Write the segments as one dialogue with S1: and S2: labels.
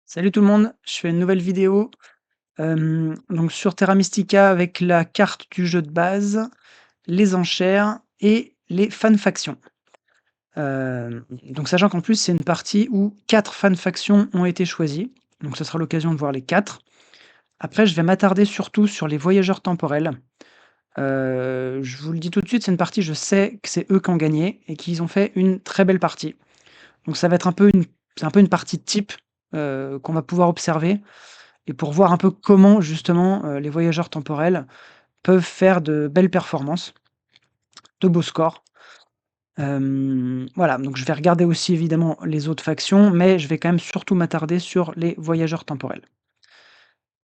S1: Salut tout le monde, je fais une nouvelle vidéo, donc sur Terra Mystica avec la carte du jeu de base, les enchères et les fanfactions. Donc sachant qu'en plus c'est une partie où 4 fanfactions ont été choisies, donc ce sera l'occasion de voir les 4. Après je vais m'attarder surtout sur les voyageurs temporels. Je vous le dis tout de suite, c'est une partie, je sais que c'est eux qui ont gagné et qu'ils ont fait une très belle partie. Donc ça va être un peu une partie type, qu'on va pouvoir observer et pour voir un peu comment justement, les voyageurs temporels peuvent faire de belles performances, de beaux scores. Voilà, donc je vais regarder aussi évidemment les autres factions, mais je vais quand même surtout m'attarder sur les voyageurs temporels.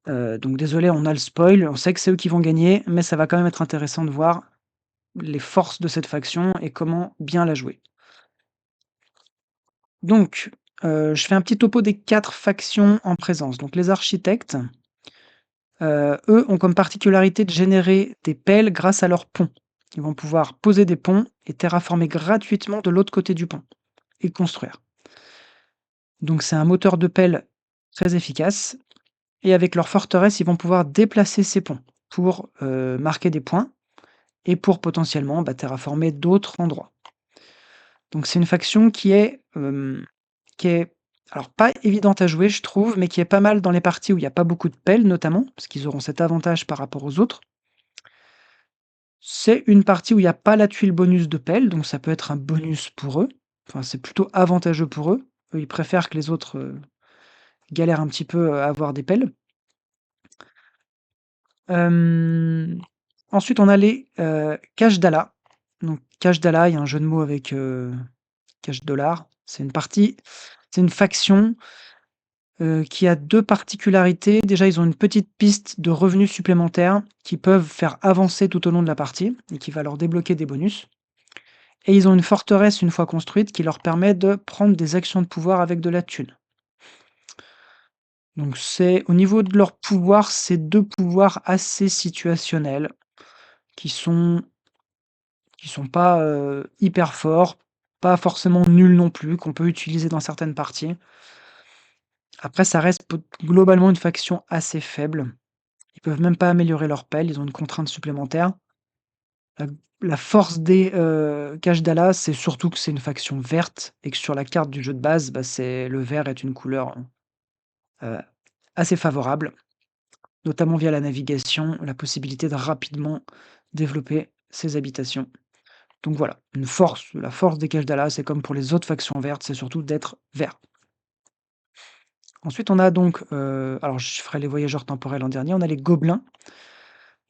S1: Donc désolé, on a le spoil, on sait que c'est eux qui vont gagner, mais ça va quand même être intéressant de voir les forces de cette faction et comment bien la jouer. Donc, je fais un petit topo des 4 factions en présence. Donc les architectes, eux ont comme particularité de générer des pelles grâce à leurs ponts. Ils vont pouvoir poser des ponts et terraformer gratuitement de l'autre côté du pont et construire. Donc c'est un moteur de pelle très efficace et avec leur forteresse, ils vont pouvoir déplacer ces ponts pour, marquer des points et pour potentiellement, bah, terraformer d'autres endroits. Donc c'est une faction qui est alors pas évidente à jouer, je trouve, mais qui est pas mal dans les parties où il y a pas beaucoup de pelles notamment, parce qu'ils auront cet avantage par rapport aux autres. C'est une partie où il y a pas la tuile bonus de pelle, donc ça peut être un bonus pour eux. Enfin, c'est plutôt avantageux pour eux. Eux, ils préfèrent que les autres, galèrent un petit peu à avoir des pelles. Hem, Ensuite, on a les, Cash-Dala. Donc Cash-Dala, il y a un jeu de mots avec, cash dollar. C'est une faction, qui a 2 particularités. Déjà, ils ont une petite piste de revenus supplémentaires qui peuvent faire avancer tout au long de la partie et qui va leur débloquer des bonus. Et ils ont une forteresse une fois construite qui leur permet de prendre des actions de pouvoir avec de la thune. Donc c'est au niveau de leur pouvoir, c'est 2 pouvoirs assez situationnels qui sont qui sont pas, hyper forts, pas forcément nuls non plus, qu'on peut utiliser dans certaines parties. Après ça reste globalement une faction assez faible. Ils peuvent même pas améliorer leur pelle, ils ont une contrainte supplémentaire. La la force des, Cache-Dalas, c'est surtout que c'est une faction verte et que sur la carte du jeu de base, bah, c'est le vert est une couleur, heu, assez favorable, notamment via la navigation, la possibilité de rapidement développer ses habitations. Donc voilà, la force des Cache-Dalas, c'est comme pour les autres factions vertes, c'est surtout d'être vert. Ensuite, on a donc, alors je ferai les voyageurs temporels en dernier, on a les gobelins,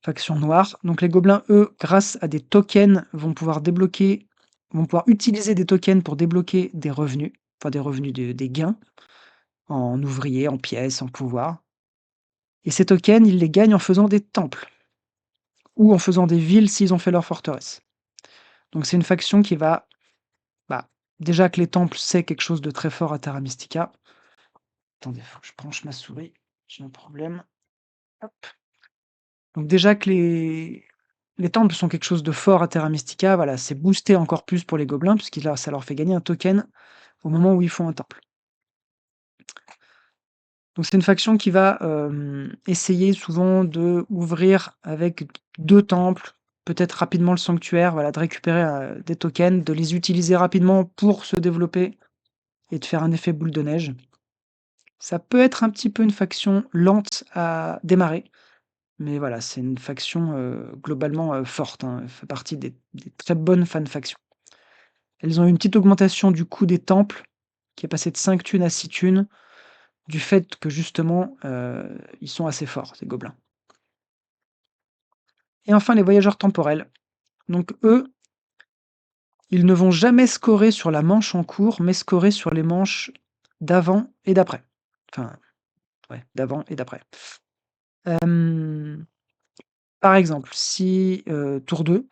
S1: faction noire. Donc les gobelins, eux, grâce à des tokens, vont pouvoir utiliser des tokens pour débloquer des revenus, enfin des revenus, des gains en ouvriers, en pièces, en pouvoir. Et ces tokens, ils les gagnent en faisant des temples ou en faisant des villes s'ils ont fait leur forteresse. Donc c'est une faction qui va, bah, déjà que les temples, c'est quelque chose de très fort à Terra Mystica. Attendez, faut que je branche ma souris, j'ai un problème. Hop. Donc déjà que les temples sont quelque chose de fort à Terra Mystica, voilà, c'est boosté encore plus pour les gobelins puisqu'il ça leur fait gagner un token au moment où ils font un temple. Donc c'est une faction qui va, essayer souvent de ouvrir avec 2 temples, peut-être rapidement le sanctuaire, voilà, de récupérer, des tokens, de les utiliser rapidement pour se développer et de faire un effet boule de neige. Ça peut être un petit peu une faction lente à démarrer, mais voilà, c'est une faction, globalement, forte, hein. Elle fait partie des très bonnes fan factions. Elles ont eu une petite augmentation du coût des temples, qui est passé de 5 thunes à 6 thunes, du fait que justement, ils sont assez forts, ces gobelins. Et enfin les voyageurs temporels. Donc eux, ils ne vont jamais scorer sur la manche en cours, mais scorer sur les manches d'avant et d'après. Enfin, ouais, d'avant et d'après. Hem, Par exemple, si, tour 2,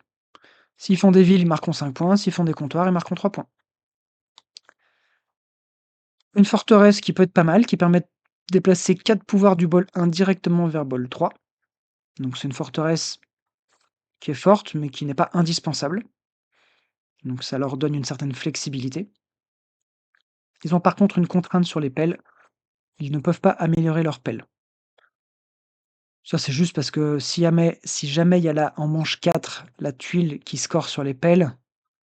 S1: s'ils font des villes, ils marqueront 5 points, s'ils font des comptoirs, ils marqueront 3 points. Une forteresse qui peut être pas mal, qui permet de déplacer 4 pouvoirs du bol 1 directement vers bol 3. Donc c'est une forteresse qui est forte, mais qui n'est pas indispensable. Donc ça leur donne une certaine flexibilité. Ils ont par contre une contrainte sur les pelles, Ils ne peuvent pas améliorer leur pelle. Ça, c'est juste parce que si jamais il y a la en manche 4 la tuile qui score sur les pelles,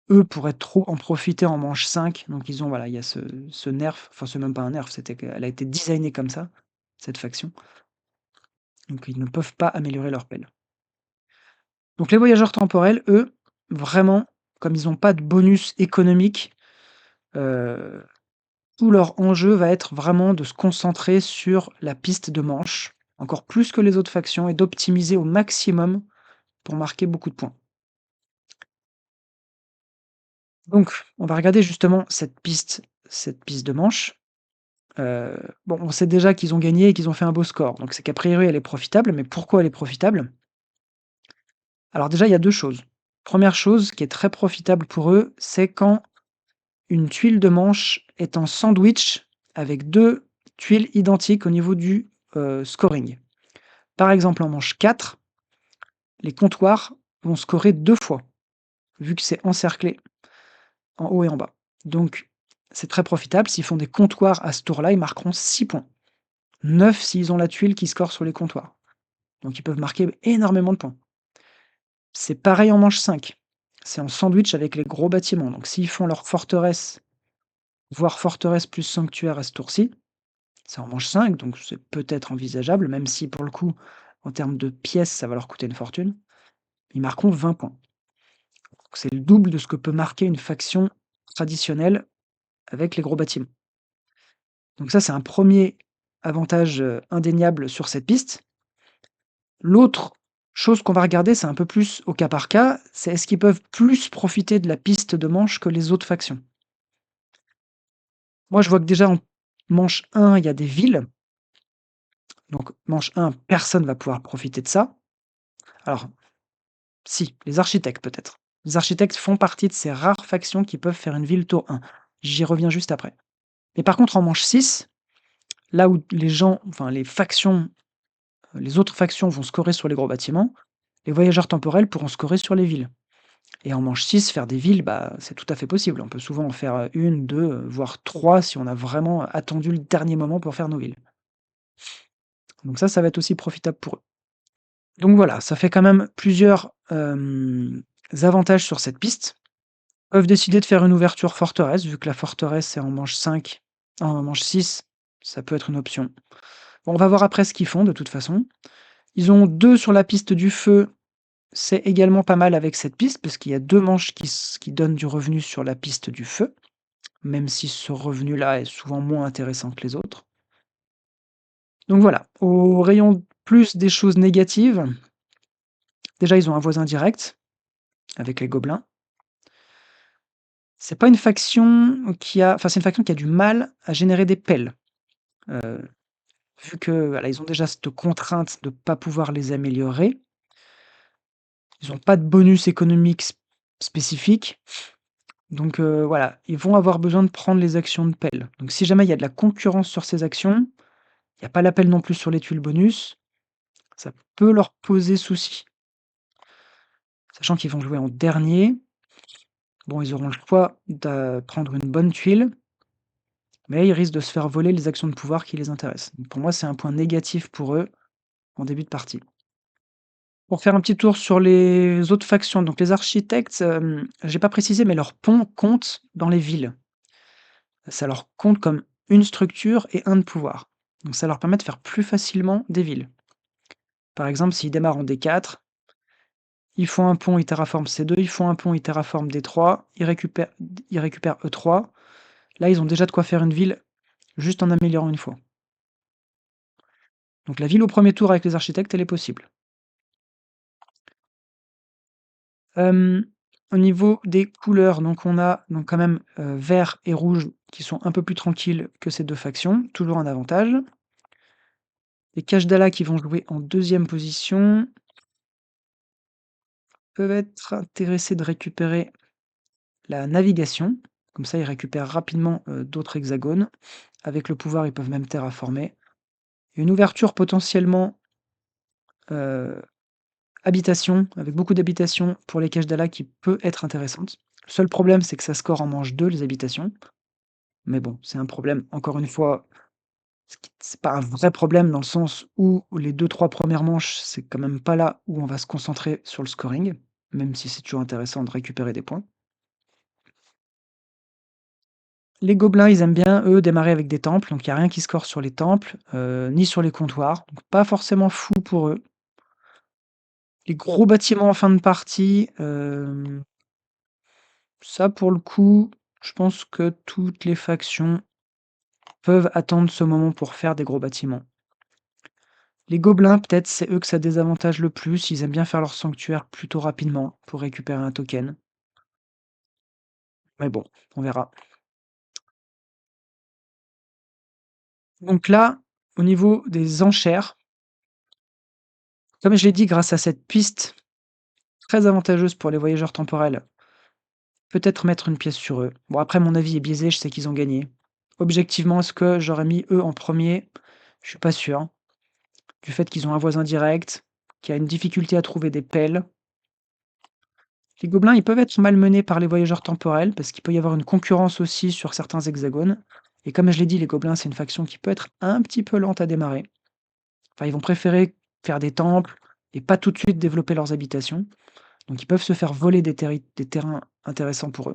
S1: eux pourraient trop en profiter en manche 5. Donc ils ont voilà, il y a ce nerf, enfin c'est même pas un nerf, c'était qu'elle a été designée comme ça, cette faction, donc ils ne peuvent pas améliorer leur pelle. Donc les voyageurs temporels, eux, vraiment, comme ils ont pas de bonus économique, heu, tout leur enjeu va être vraiment de se concentrer sur la piste de manche, encore plus que les autres factions et d'optimiser au maximum pour marquer beaucoup de points. Donc on va regarder justement cette piste de manche. Heu, bon, on sait déjà qu'ils ont gagné et qu'ils ont fait un beau score, donc c'est qu'a priori elle est profitable, mais pourquoi elle est profitable? Alors déjà, il y a 2 choses. Première chose qui est très profitable pour eux, c'est quand une tuile de manche est en sandwich avec 2 tuiles identiques au niveau du, scoring. Par exemple, en manche 4, les comptoirs vont scorer 2 fois, vu que c'est encerclé en haut et en bas. Donc c'est très profitable. S'ils font des comptoirs à ce tour-là, ils marqueront 6 points. 9 s'ils ont la tuile qui score sur les comptoirs. Donc ils peuvent marquer énormément de points. C'est pareil en manche 5. C'est en sandwich avec les gros bâtiments. Donc s'ils font leur forteresse, voire forteresse plus sanctuaire à ce tour-ci, c'est en manche 5, donc c'est peut-être envisageable, même si pour le coup, en termes de pièces, ça va leur coûter une fortune. Ils marqueront 20 points. Donc c'est le double de ce que peut marquer une faction traditionnelle avec les gros bâtiments. Donc ça, c'est un premier avantage indéniable sur cette piste. L'autre chose qu'on va regarder, c'est un peu plus au cas par cas, c'est est-ce qu'ils peuvent plus profiter de la piste de manche que les autres factions? Moi, je vois que déjà en manche 1, il y a des villes, donc manche 1, personne va pouvoir profiter de ça. Alors si, les architectes peut-être. Les architectes font partie de ces rares factions qui peuvent faire une ville tour 1. J'y reviens juste après. Mais par contre en manche 6, là où les gens, enfin les factions, les autres factions vont scorer sur les gros bâtiments, les voyageurs temporels pourront scorer sur les villes. Et en manche 6, faire des villes, bah, c'est tout à fait possible. On peut souvent en faire, 1, 2, voire 3 si on a vraiment attendu le dernier moment pour faire nos villes. Donc ça va être aussi profitable pour eux. Donc voilà, ça fait quand même plusieurs, avantages sur cette piste. Ils peuvent décider de faire une ouverture forteresse, vu que la forteresse est en manche 5, en manche 6, ça peut être une option. Bon, on va voir après ce qu'ils font de toute façon. Ils ont 2 sur la piste du feu, c'est également pas mal avec cette piste, parce qu'il y a 2 manches qui donnent du revenu sur la piste du feu. Même si ce revenu-là est souvent moins intéressant que les autres. Donc voilà, au rayon plus des choses négatives, déjà ils ont un voisin direct avec les gobelins. C'est pas une faction c'est une faction qui a du mal à générer des pelles. Heu, Vu que, voilà, ils ont déjà cette contrainte de pas pouvoir les améliorer. Ils ont pas de bonus économique spécifique. Donc voilà, ils vont avoir besoin de prendre les actions de pelle. Donc si jamais il y a de la concurrence sur ces actions, il y a pas l'appel non plus sur les tuiles bonus. Ça peut leur poser souci. Sachant qu'ils vont jouer en dernier, bon, ils auront le choix de prendre une bonne tuile, mais ils risquent de se faire voler les actions de pouvoir qui les intéressent. Donc pour moi, c'est un point négatif pour eux en début de partie. Pour faire un petit tour sur les autres factions, donc les architectes, j'ai pas précisé, mais leurs ponts comptent dans les villes. Ça leur compte comme une structure et un de pouvoir. Donc ça leur permet de faire plus facilement des villes. Par exemple, s'ils démarrent en D4, ils font un pont, ils terraforment C2, ils font un pont, ils terraforment D3, ils récupèrent E3. Là, ils ont déjà de quoi faire une ville juste en améliorant une fois. Donc la ville au premier tour avec les architectes, elle est possible. Hem, Au niveau des couleurs, donc on a donc quand même, vert et rouge qui sont un peu plus tranquilles que ces 2 factions, toujours un avantage. Les Kashdala qui vont jouer en deuxième position peuvent être intéressés de récupérer la navigation. Comme ça, ils récupèrent rapidement, d'autres hexagones. Avec le pouvoir, ils peuvent même terraformer. Une ouverture potentiellement, heu, habitation, avec beaucoup d'habitations pour les Kashdala qui peut être intéressante. Le seul problème, c'est que ça score en manche 2 les habitations. Mais bon, c'est un problème, encore une fois, C'est pas un vrai problème dans le sens où les deux trois premières manches, c'est quand même pas là où on va se concentrer sur le scoring, même si c'est toujours intéressant de récupérer des points. Les gobelins, ils aiment bien, eux, démarrer avec des temples, donc il y a rien qui score sur les temples, ni sur les comptoirs, donc pas forcément fou pour eux. Les gros bâtiments en fin de partie, ça pour le coup, je pense que toutes les factions peuvent attendre ce moment pour faire des gros bâtiments. Les gobelins, peut-être, c'est eux que ça désavantage le plus, ils aiment bien faire leur sanctuaire plutôt rapidement pour récupérer un token. Mais bon, on verra. Donc là, au niveau des enchères, comme je l'ai dit, grâce à cette piste très avantageuse pour les voyageurs temporels, peut-être mettre une pièce sur eux. Bon, après, mon avis est biaisé, je sais qu'ils ont gagné. Objectivement, est-ce que j'aurais mis eux en premier? Je suis pas sûr. Du fait qu'ils ont un voisin direct, qui a une difficulté à trouver des pelles. Les gobelins, ils peuvent être malmenés par les voyageurs temporels, parce qu'il peut y avoir une concurrence aussi sur certains hexagones. Et comme je l'ai dit, les gobelins, c'est une faction qui peut être un petit peu lente à démarrer. Enfin, ils vont préférer faire des temples et pas tout de suite développer leurs habitations. Donc ils peuvent se faire voler des terrains intéressants pour eux.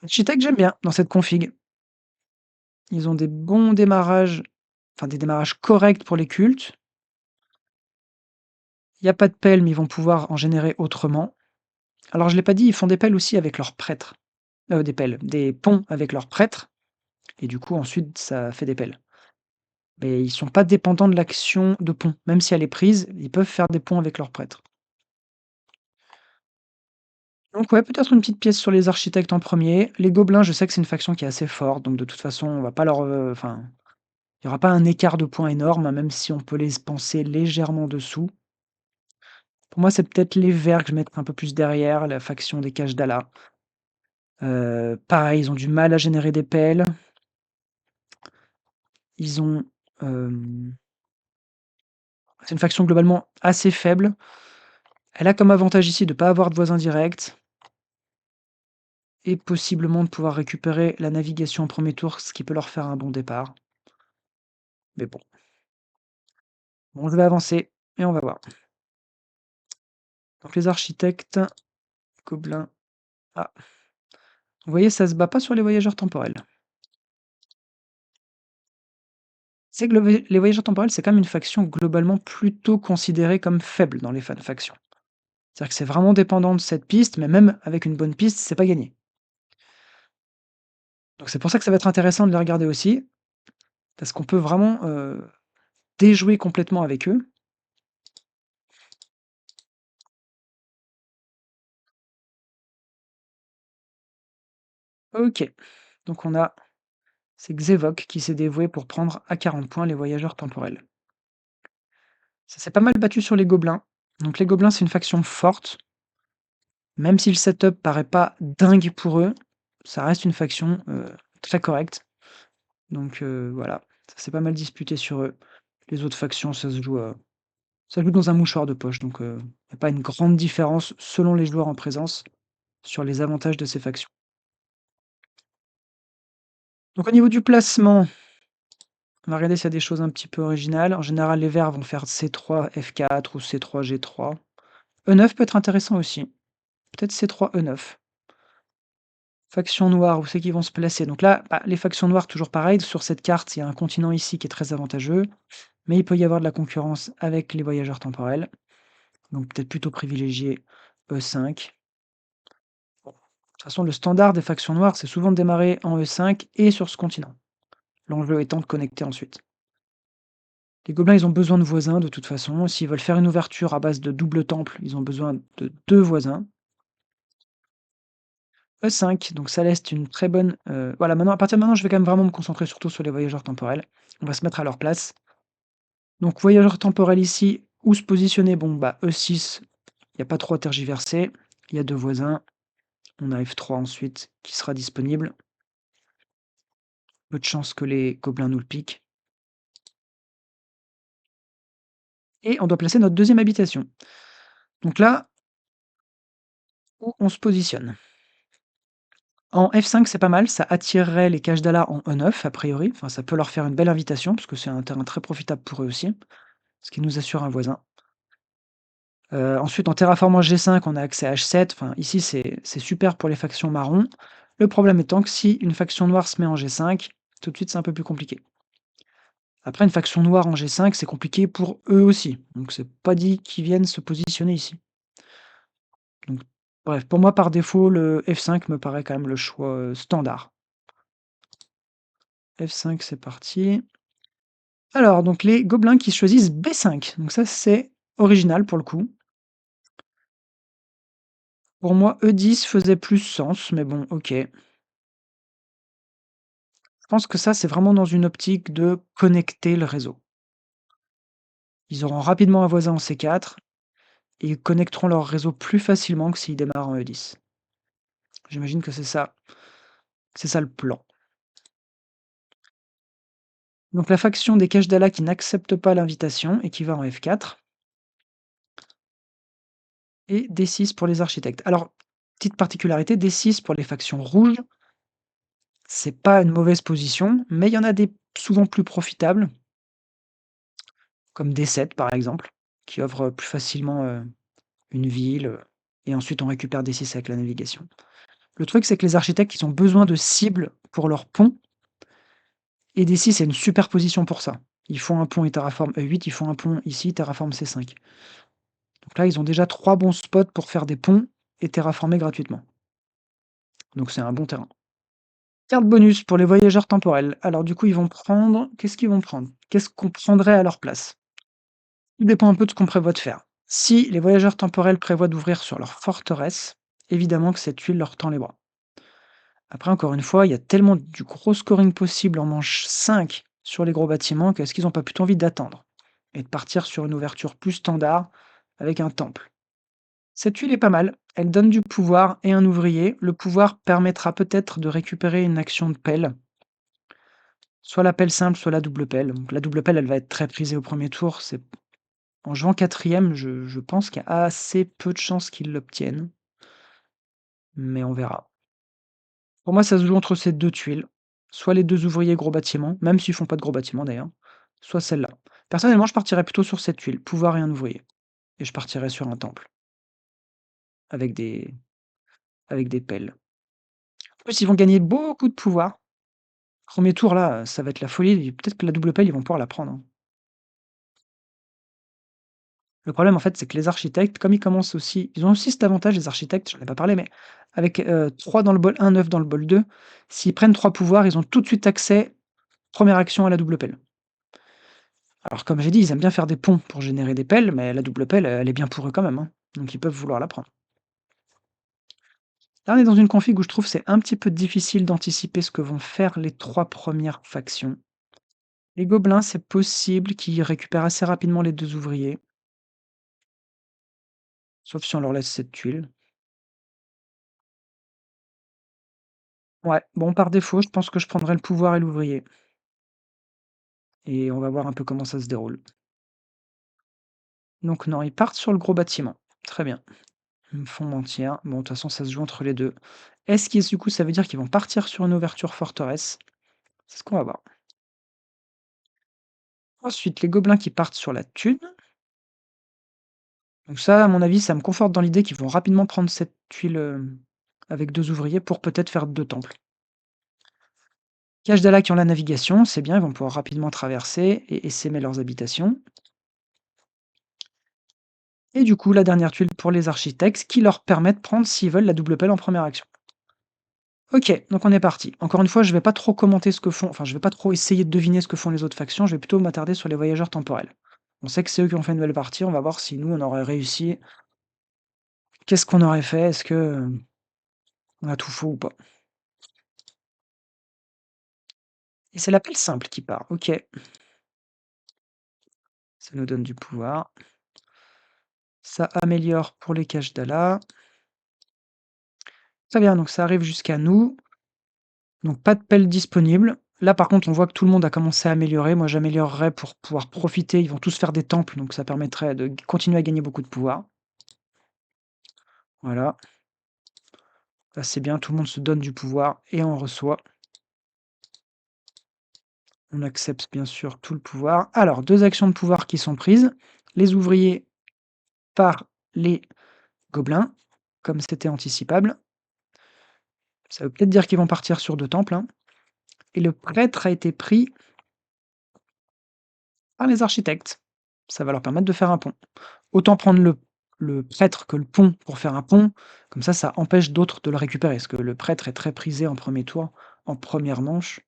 S1: Architect, j'aime bien dans cette config. Ils ont des bons démarrages, enfin des démarrages corrects pour les cultes. Il y a pas de pelle, mais ils vont pouvoir en générer autrement. Alors je l'ai pas dit, ils font des pelles aussi avec leurs prêtres. Des pelles, des ponts avec leurs prêtres, et du coup ensuite ça fait des pelles. Mais ils sont pas dépendants de l'action de pont. Même si elle est prise, ils peuvent faire des ponts avec leurs prêtres. Donc ouais, peut-être une petite pièce sur les architectes en premier. Les gobelins, je sais que c'est une faction qui est assez forte, donc de toute façon, on va pas leur, enfin, il y aura pas un écart de points énorme, hein, même si on peut les penser légèrement dessous. Pour moi, c'est peut-être les verts que je mettrais un peu plus derrière, la faction des caches d'Ala. Pareil, ils ont du mal à générer des pelles. Ils ont, hem, c'est une faction globalement assez faible. Elle a comme avantage ici de ne pas avoir de voisins directs et possiblement de pouvoir récupérer la navigation en premier tour, ce qui peut leur faire un bon départ. Mais bon. Bon, je vais avancer et on va voir. Donc les architectes, gobelins. Ah, vous voyez, ça se bat pas sur les voyageurs temporels. C'est que les voyageurs temporels, c'est quand même une faction globalement plutôt considérée comme faible dans les factions. C'est-à-dire que c'est vraiment dépendant de cette piste, mais même avec une bonne piste, c'est pas gagné. Donc c'est pour ça que ça va être intéressant de les regarder aussi, parce qu'on peut vraiment déjouer complètement avec eux. Ok, donc on a c'est Xevok qui s'est dévoué pour prendre à 40 points les voyageurs temporels. Ça s'est pas mal battu sur les gobelins. Donc les gobelins, c'est une faction forte. Même si le setup paraît pas dingue pour eux, ça reste une faction, très correcte. Donc voilà, ça s'est pas mal disputé sur eux. Les autres factions, ça se joue dans un mouchoir de poche, donc il y a pas une grande différence selon les joueurs en présence sur les avantages de ces factions. Donc au niveau du placement, on va regarder s'il y a des choses un petit peu originales. En général, les verts vont faire C3, F4 ou C3, G3. E9 peut être intéressant aussi. Peut-être C3, E9. Faction noire, où c'est qu'ils vont se placer? Donc là, bah, les factions noires, toujours pareil, sur cette carte, il y a un continent ici qui est très avantageux, mais il peut y avoir de la concurrence avec les voyageurs temporels, donc peut-être plutôt privilégier E5. Bon, de toute façon, le standard des factions noires, c'est souvent de démarrer en E5 et sur ce continent. L'enjeu étant de connecter ensuite. Les gobelins, ils ont besoin de voisins de toute façon. S'ils veulent faire une ouverture à base de double temple, ils ont besoin de 2 voisins. E5, donc ça laisse une très bonne, voilà, maintenant à partir de maintenant, je vais quand même vraiment me concentrer surtout sur les voyageurs temporels. On va se mettre à leur place. Donc voyageur temporel ici, où se positionner? Bon, bah, E6, il y a pas trop à tergiverser. Il y a 2 voisins. On a F3 ensuite qui sera disponible. Peu de chance que les gobelins nous le piquent et on doit placer notre deuxième habitation. Donc là, où on se positionne? En F5, c'est pas mal, ça attirerait les caches d'Ala en E9 a priori, enfin ça peut leur faire une belle invitation parce que c'est un terrain très profitable pour eux aussi, ce qui nous assure un voisin. Ensuite en terraformant G5, on a accès à H7, enfin ici c'est super pour les factions marron. Le problème étant que si une faction noire se met en G5, tout de suite c'est un peu plus compliqué. Après une faction noire en G5, c'est compliqué pour eux aussi, donc c'est pas dit qu'ils viennent se positionner ici. Donc bref, pour moi par défaut, le F5 me paraît quand même le choix, standard. F5 c'est parti. Alors, donc les gobelins qui choisissent B5. Donc ça, c'est original pour le coup. Pour moi, E10 faisait plus sens, mais bon, ok. Je pense que ça, c'est vraiment dans une optique de connecter le réseau. Ils auront rapidement un voisin en C4 et ils connecteront leur réseau plus facilement que s'ils démarrent en E10. J'imagine que c'est ça le plan. Donc la faction des caches d'Ala qui n'accepte pas l'invitation et qui va en F4 et D6 pour les architectes. Alors, petite particularité, D6 pour les factions rouges, c'est pas une mauvaise position, mais il y en a des souvent plus profitables, comme D7 par exemple, qui offre, plus facilement, une ville, et ensuite on récupère D6 avec la navigation. Le truc, c'est que les architectes, ils ont besoin de cibles pour leurs ponts et D6 c'est une super position pour ça. Ils font un pont, ils terraforment E8, ils font un pont ici, ils terraforment C5. Donc là, ils ont déjà 3 bons spots pour faire des ponts et terraformer gratuitement. Donc c'est un bon terrain. Carte bonus pour les voyageurs temporels. Alors du coup, ils vont prendre qu'est-ce qu'ils vont prendre? Qu'est-ce qu'on prendrait à leur place? Tout dépend un peu de ce qu'on prévoit de faire. Si les voyageurs temporels prévoient d'ouvrir sur leur forteresse, évidemment que cette tuile leur tend les bras. Après, encore une fois, il y a tellement du gros scoring possible en manche 5 sur les gros bâtiments qu'est-ce qu'ils n'ont pas plutôt envie d'attendre et de partir sur une ouverture plus standard avec un temple. Cette tuile est pas mal, elle donne du pouvoir et un ouvrier. Le pouvoir permettra peut-être de récupérer une action de pelle, soit la pelle simple, soit la double pelle. Donc la double pelle, elle va être très prisée au premier tour. C'est En jouant quatrième, je pense qu'il y a assez peu de chances qu'ils l'obtiennent, mais on verra. Pour moi, ça se joue entre ces 2 tuiles, soit les 2 ouvriers gros bâtiments, même s'ils font pas de gros bâtiments d'ailleurs, soit celle-là. Personnellement, je partirais plutôt sur cette tuile, pouvoir et un ouvrier, et je partirais sur un temple avec des pelles. En plus, ils vont gagner beaucoup de pouvoir. Premier tour là, ça va être la folie, et peut-être que la double pelle, ils vont pouvoir la prendre, hein. Le problème, en fait, c'est que les architectes, comme ils ont aussi cet avantage, les architectes, j'en ai pas parlé, mais avec, 3 dans le bol 1, 9 dans le bol 2, s'ils prennent 3 pouvoirs, ils ont tout de suite accès, première action, à la double pelle. Alors comme j'ai dit, ils aiment bien faire des ponts pour générer des pelles, mais la double pelle, elle est bien pour eux quand même, hein, donc ils peuvent vouloir la prendre. Là, on est dans une config où je trouve c'est un petit peu difficile d'anticiper ce que vont faire les 3 premières factions. Les gobelins, c'est possible qu'ils récupèrent assez rapidement les 2 ouvriers, sauf si on leur laisse cette tuile. Ouais, bon, par défaut, je pense que je prendrai le pouvoir et l'ouvrier et on va voir un peu comment ça se déroule. Donc non, ils partent sur le gros bâtiment. Très bien. Ils me font mentir. Bon, de toute façon, ça se joue entre les 2. Est-ce qu'ils du coup, ça veut dire qu'ils vont partir sur une ouverture forteresse? C'est ce qu'on va voir. Ensuite, les gobelins qui partent sur la thune. Donc ça, à mon avis, ça me conforte dans l'idée qu'ils vont rapidement prendre cette tuile, avec 2 ouvriers pour peut-être faire 2 temples. Cache qui ont la navigation, c'est bien, ils vont pouvoir rapidement traverser et essaimer leurs habitations. Et du coup, la dernière tuile pour les architectes qui leur permet de prendre, s'ils veulent, la double pelle en première action. OK, donc on est parti. Encore une fois, je vais pas trop commenter ce que font je vais pas trop essayer de deviner ce que font les autres factions, je vais plutôt m'attarder sur les voyageurs temporels. On sait que c'est eux qui ont fait une belle partie, on va voir si nous, on aurait réussi. Qu'est-ce qu'on aurait fait? Est-ce que, on a tout faux ou pas? Et c'est la pelle simple qui part, OK. Ça nous donne du pouvoir. Ça améliore pour les caches d'Ala. Très bien, donc ça arrive jusqu'à nous. Donc pas de pelle disponible. Là, par contre, on voit que tout le monde a commencé à améliorer. Moi, j'améliorerais pour pouvoir profiter. Ils vont tous faire des temples, donc ça permettrait de continuer à gagner beaucoup de pouvoir. Voilà. Là, c'est bien, tout le monde se donne du pouvoir et on reçoit. On accepte bien sûr tout le pouvoir. Alors, 2 actions de pouvoir qui sont prises. Les ouvriers par les gobelins, comme c'était anticipable. Ça veut peut-être dire qu'ils vont partir sur 2 temples, hein. Et le prêtre a été pris par les architectes. Ça va leur permettre de faire un pont. Autant prendre le prêtre que le pont pour faire un pont, comme ça empêche d'autres de le récupérer. Parce que le prêtre est très prisé en premier tour, en première manche,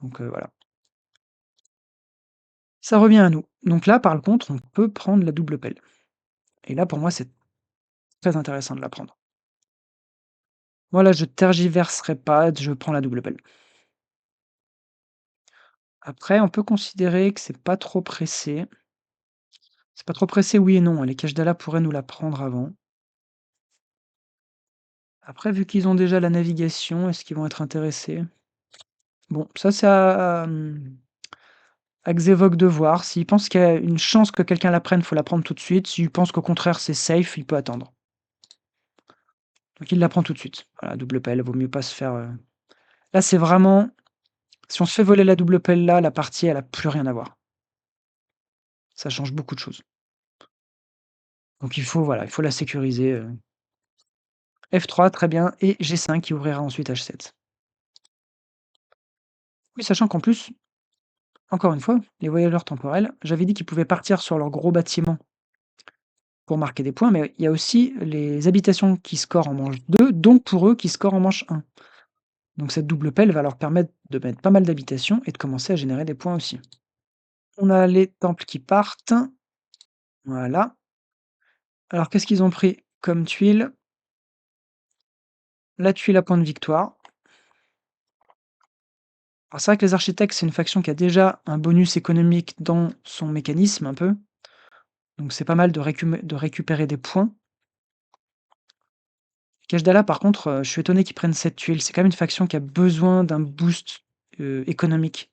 S1: donc voilà. Ça revient à nous. Donc là, par contre, on peut prendre la double pelle. Et là, pour moi, c'est très intéressant de la prendre. Moi, là, je tergiverserai pas, je prends la double pelle. Après, on peut considérer que c'est pas trop pressé. C'est pas trop pressé, oui et non, hein, les Cache-Dala pourraient nous la prendre avant. Après, vu qu'ils ont déjà la navigation, est-ce qu'ils vont être intéressés? Bon, ça, c'est à Xevox de voir. S'il pense qu'il y a une chance que quelqu'un la prenne, faut la prendre tout de suite. S'il pense qu'au contraire, c'est safe, il peut attendre. Donc il la prend tout de suite. Voilà, double pelle, vaut mieux pas se faire, là, c'est vraiment si on se fait voler la double pelle là, la partie, elle a plus rien à voir. Ça change beaucoup de choses. Donc il faut, voilà, il faut la sécuriser, F3, très bien, et G5 qui ouvrira ensuite H7. Oui, sachant qu'en plus, encore une fois, les voyageurs temporels, j'avais dit qu'ils pouvaient partir sur leur gros bâtiment pour marquer des points, mais il y a aussi les habitations qui scorent en manche 2, donc pour eux qui scorent en manche 1. Donc cette double pelle va leur permettre de mettre pas mal d'habitations et de commencer à générer des points aussi. On a les temples qui partent. Voilà. Alors qu'est-ce qu'ils ont pris comme tuile? La tuile à point de victoire. Alors c'est vrai que les architectes, c'est une faction qui a déjà un bonus économique dans son mécanisme un peu. Donc c'est pas mal de récupérer des points. Kashdala par contre, je suis étonné qu'ils prennent cette tuile. C'est quand même une faction qui a besoin d'un boost, économique.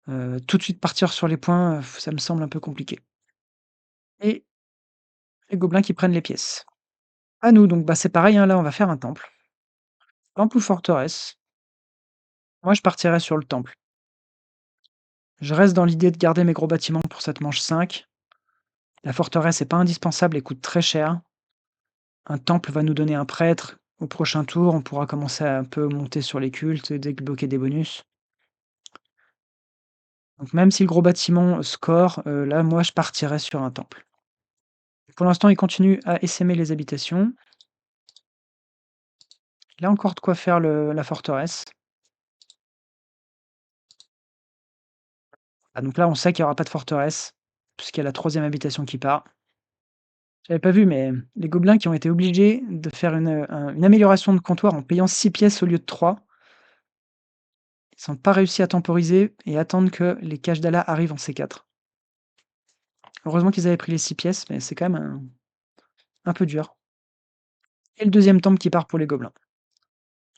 S1: Tout de suite partir sur les points, ça me semble un peu compliqué. Et les gobelins qui prennent les pièces. À nous, donc bah, c'est pareil, hein, là on va faire un temple. Temple ou forteresse? Moi je partirais sur le temple. Je reste dans l'idée de garder mes gros bâtiments pour cette manche 5. La forteresse est pas indispensable et coûte très cher. Un temple va nous donner un prêtre. Au prochain tour, on pourra commencer à un peu monter sur les cultes et débloquer des bonus. Donc même si le gros bâtiment score, là moi je partirais sur un temple. Pour l'instant, il continue à essaimer les habitations. Il a encore de quoi faire la forteresse. Ah donc là, on sait qu'il y aura pas de forteresse, puisqu'il y a la troisième habitation qui part. J'avais pas vu, mais les gobelins qui ont été obligés de faire une amélioration de comptoir en payant 6 pièces au lieu de 3. Ils ont pas réussi à temporiser et attendent que les caches d'Ala arrivent en C4. Heureusement qu'ils avaient pris les 6 pièces, mais c'est quand même un peu dur. Et le deuxième temple qui part pour les gobelins.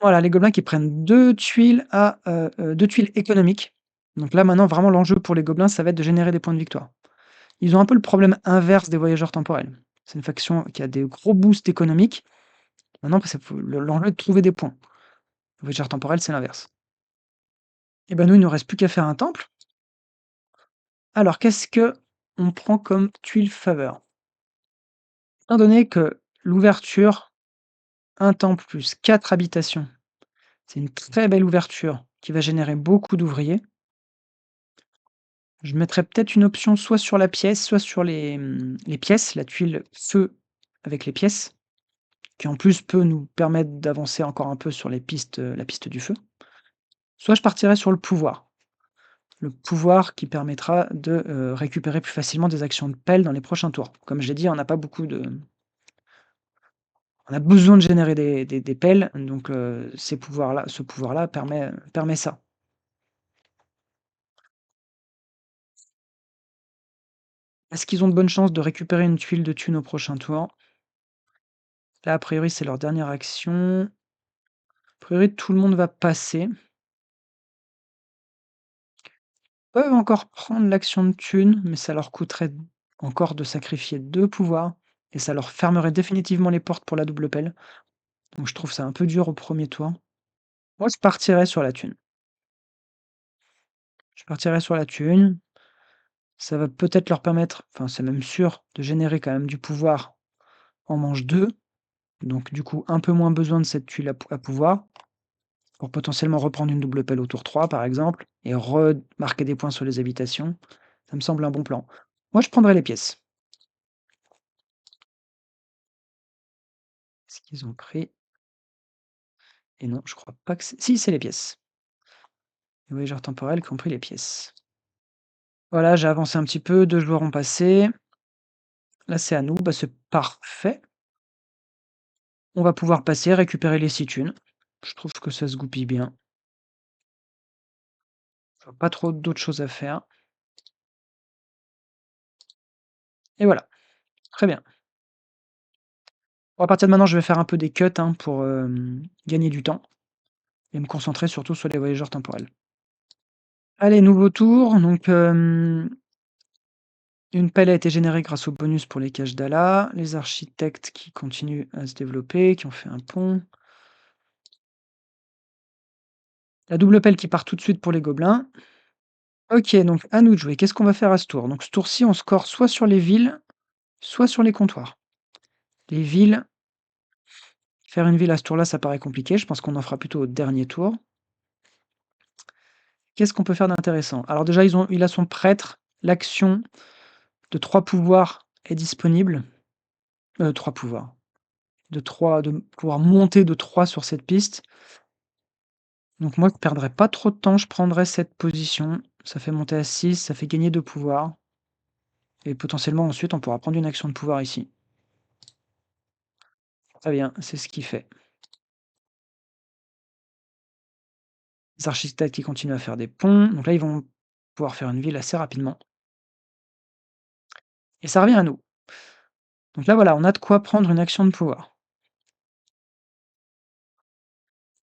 S1: Voilà, les gobelins qui prennent 2 tuiles à, 2 tuiles économiques. Donc là, maintenant, vraiment, l'enjeu pour les gobelins, ça va être de générer des points de victoire. Ils ont un peu le problème inverse des voyageurs temporels. C'est une faction qui a des gros boosts économiques. Maintenant, c'est l'enjeu est de trouver des points. Les voyageurs temporels, c'est l'inverse. Et ben nous, il nous reste plus qu'à faire un temple. Alors, qu'est-ce que on prend comme tuile faveur? Étant donné que l'ouverture, un temple plus 4 habitations, c'est une très belle ouverture qui va générer beaucoup d'ouvriers. Je mettrais peut-être une option soit sur la pièce, soit sur les pièces, la tuile feu avec les pièces, qui en plus peut nous permettre d'avancer encore un peu sur les pistes, la piste du feu. Soit je partirais sur le pouvoir. Le pouvoir qui permettra de, récupérer plus facilement des actions de pelle dans les prochains tours. Comme je l'ai dit, on n'a pas beaucoup de on a besoin de générer des pelles, donc ce pouvoir-là permet ça. Est-ce qu'ils ont de bonnes chances de récupérer une tuile de thune au prochain tour? Là, a priori, c'est leur dernière action. A priori, tout le monde va passer. Peuvent encore prendre l'action de thune, mais ça leur coûterait encore de sacrifier 2 pouvoirs et ça leur fermerait définitivement les portes pour la double pelle. Donc je trouve ça un peu dur au premier tour. Moi, je partirais sur la thune. Je partirais sur la thune. Ça va peut-être leur permettre, enfin, c'est même sûr, de générer quand même du pouvoir en manche 2. Donc du coup, un peu moins besoin de cette tuile à pouvoir, pour potentiellement reprendre une double pelle au tour 3 par exemple, et remarquer des points sur les habitations. Ça me semble un bon plan. Moi, je prendrais les pièces. Ce qu'ils ont pris, et non, je crois pas que c'est si, c'est les pièces. Les voyageurs temporels qui ont pris les pièces. Voilà, j'ai avancé un petit peu, 2 joueurs ont passé. Là, c'est à nous, bah, c'est parfait. On va pouvoir passer, récupérer les 6 thunes. Je trouve que ça se goupille bien. Je vois pas trop d'autres choses à faire. Et voilà, très bien. Bon, à partir de maintenant, je vais faire un peu des cuts, hein, pour, gagner du temps et me concentrer surtout sur les voyageurs temporels. Allez, nouveau tour, donc une pelle a été générée grâce au bonus pour les caches d'Ala, les architectes qui continuent à se développer, qui ont fait un pont. La double pelle qui part tout de suite pour les gobelins. OK, donc à nous de jouer. Qu'est-ce qu'on va faire à ce tour? Donc ce tour-ci, on score soit sur les villes, soit sur les comptoirs. Les villes, faire une ville à ce tour-là, ça paraît compliqué. Je pense qu'on en fera plutôt au dernier tour. Qu'est-ce qu'on peut faire d'intéressant? Alors déjà, il a son prêtre. L'action de 3 pouvoirs est disponible. 3 pouvoirs. De pouvoir monter de 3 sur cette piste. Donc moi, je perdrais pas trop de temps, je prendrais cette position. Ça fait monter à 6, ça fait gagner 2 pouvoirs. Et potentiellement ensuite, on pourra prendre une action de pouvoir ici. Très bien, c'est ce qu'il fait. Les architectes qui continuent à faire des ponts. Donc là, ils vont pouvoir faire une ville assez rapidement. Et ça revient à nous. Donc là, voilà, on a de quoi prendre une action de pouvoir.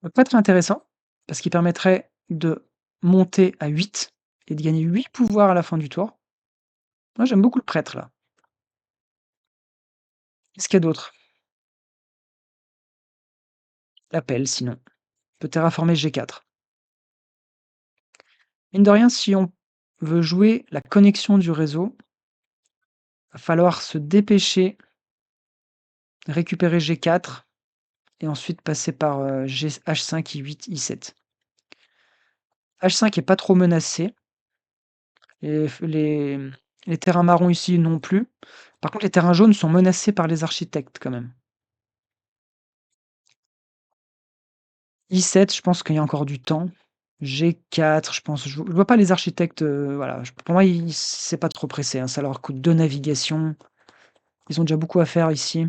S1: Ça peut être intéressant, parce qu'il permettrait de monter à 8 et de gagner 8 pouvoirs à la fin du tour. Moi, j'aime beaucoup le prêtre, là. Qu'est-ce qu'il y a d'autre? L'appel, sinon. On peut terraformer G4. Mine de rien, si on veut jouer la connexion du réseau, va falloir se dépêcher, récupérer G4 et ensuite passer par, H5, I8, I7. H5 est pas trop menacé, les f les terrains marrons ici non plus. Par contre, les terrains jaunes sont menacés par les architectes quand même. I7, je pense qu'il y a encore du temps. G4, je pense, je vois pas les architectes, voilà, pour moi, ils c'est pas trop pressé, hein, ça leur coûte 2 navigations. Ils ont déjà beaucoup à faire ici.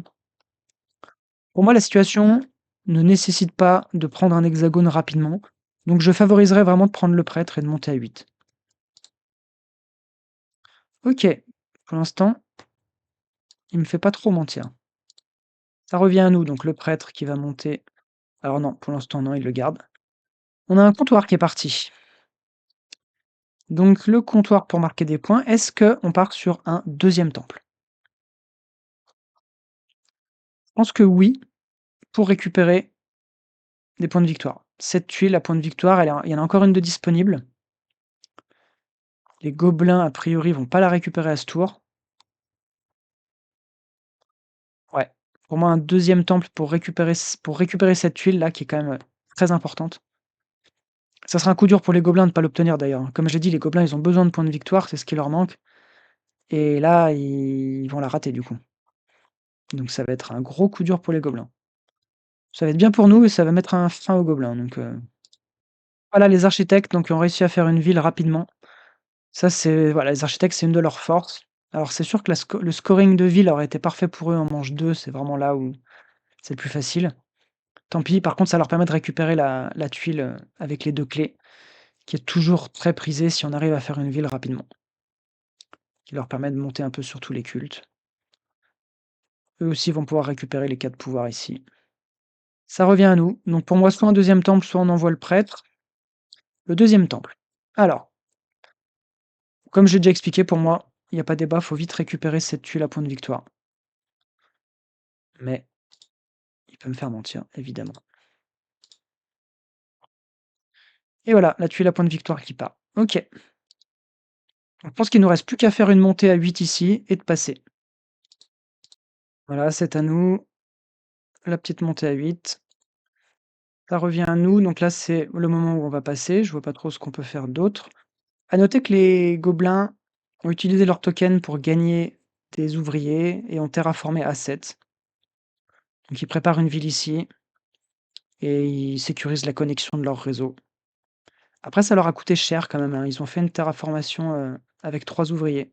S1: Pour moi, la situation ne nécessite pas de prendre un hexagone rapidement, donc je favoriserais vraiment de prendre le prêtre et de monter à 8. OK, pour l'instant, il me fait pas trop mentir. Ça revient à nous, donc le prêtre qui va monter, alors non, pour l'instant non, il le garde. On a un comptoir qui est parti. Donc le comptoir pour marquer des points, est-ce qu'on part sur un deuxième temple? Je pense que oui, pour récupérer des points de victoire. Cette tuile à point de victoire, il y en a encore une de disponible. Les gobelins, a priori, vont pas la récupérer à ce tour. Ouais, pour moi, un deuxième temple pour récupérer cette tuile-là, qui est quand même, très importante. Ça sera un coup dur pour les gobelins de ne pas l'obtenir d'ailleurs, hein. Comme j'ai dit, les gobelins, ils ont besoin de points de victoire, c'est ce qui leur manque et là, ils vont la rater du coup. Donc ça va être un gros coup dur pour les gobelins. Ça va être bien pour nous et ça va mettre un fin aux gobelins, donc voilà, les architectes donc ont réussi à faire une ville rapidement. Ça, c'est voilà, les architectes, c'est une de leurs forces. Alors c'est sûr que la le scoring de ville aurait été parfait pour eux en manche 2, c'est vraiment là où c'est le plus facile. Tant pis, par contre, ça leur permet de récupérer la tuile, avec les 2 clés, qui est toujours très prisée si on arrive à faire une ville rapidement, qui leur permet de monter un peu sur tous les cultes. Eux aussi vont pouvoir récupérer les 4 pouvoirs ici. Ça revient à nous, donc pour moi, soit un deuxième temple, soit on envoie le prêtre. Le deuxième temple. Alors, comme j'ai déjà expliqué, pour moi, il y a pas débat, faut vite récupérer cette tuile à point de victoire. Mais peut me faire mentir, évidemment. Et voilà, la tuile à point de victoire qui part. OK. Je pense qu'il nous reste plus qu'à faire une montée à 8 ici et de passer. Voilà, c'est à nous, la petite montée à 8. Ça revient à nous, donc là, c'est le moment où on va passer. Je vois pas trop ce qu'on peut faire d'autre. À noter que les gobelins ont utilisé leur token pour gagner des ouvriers et ont terraformé A7. Donc ils préparent une ville ici et ils sécurisent la connexion de leur réseau. Après, ça leur a coûté cher quand même, hein. Ils ont fait une terraformation, avec 3 ouvriers.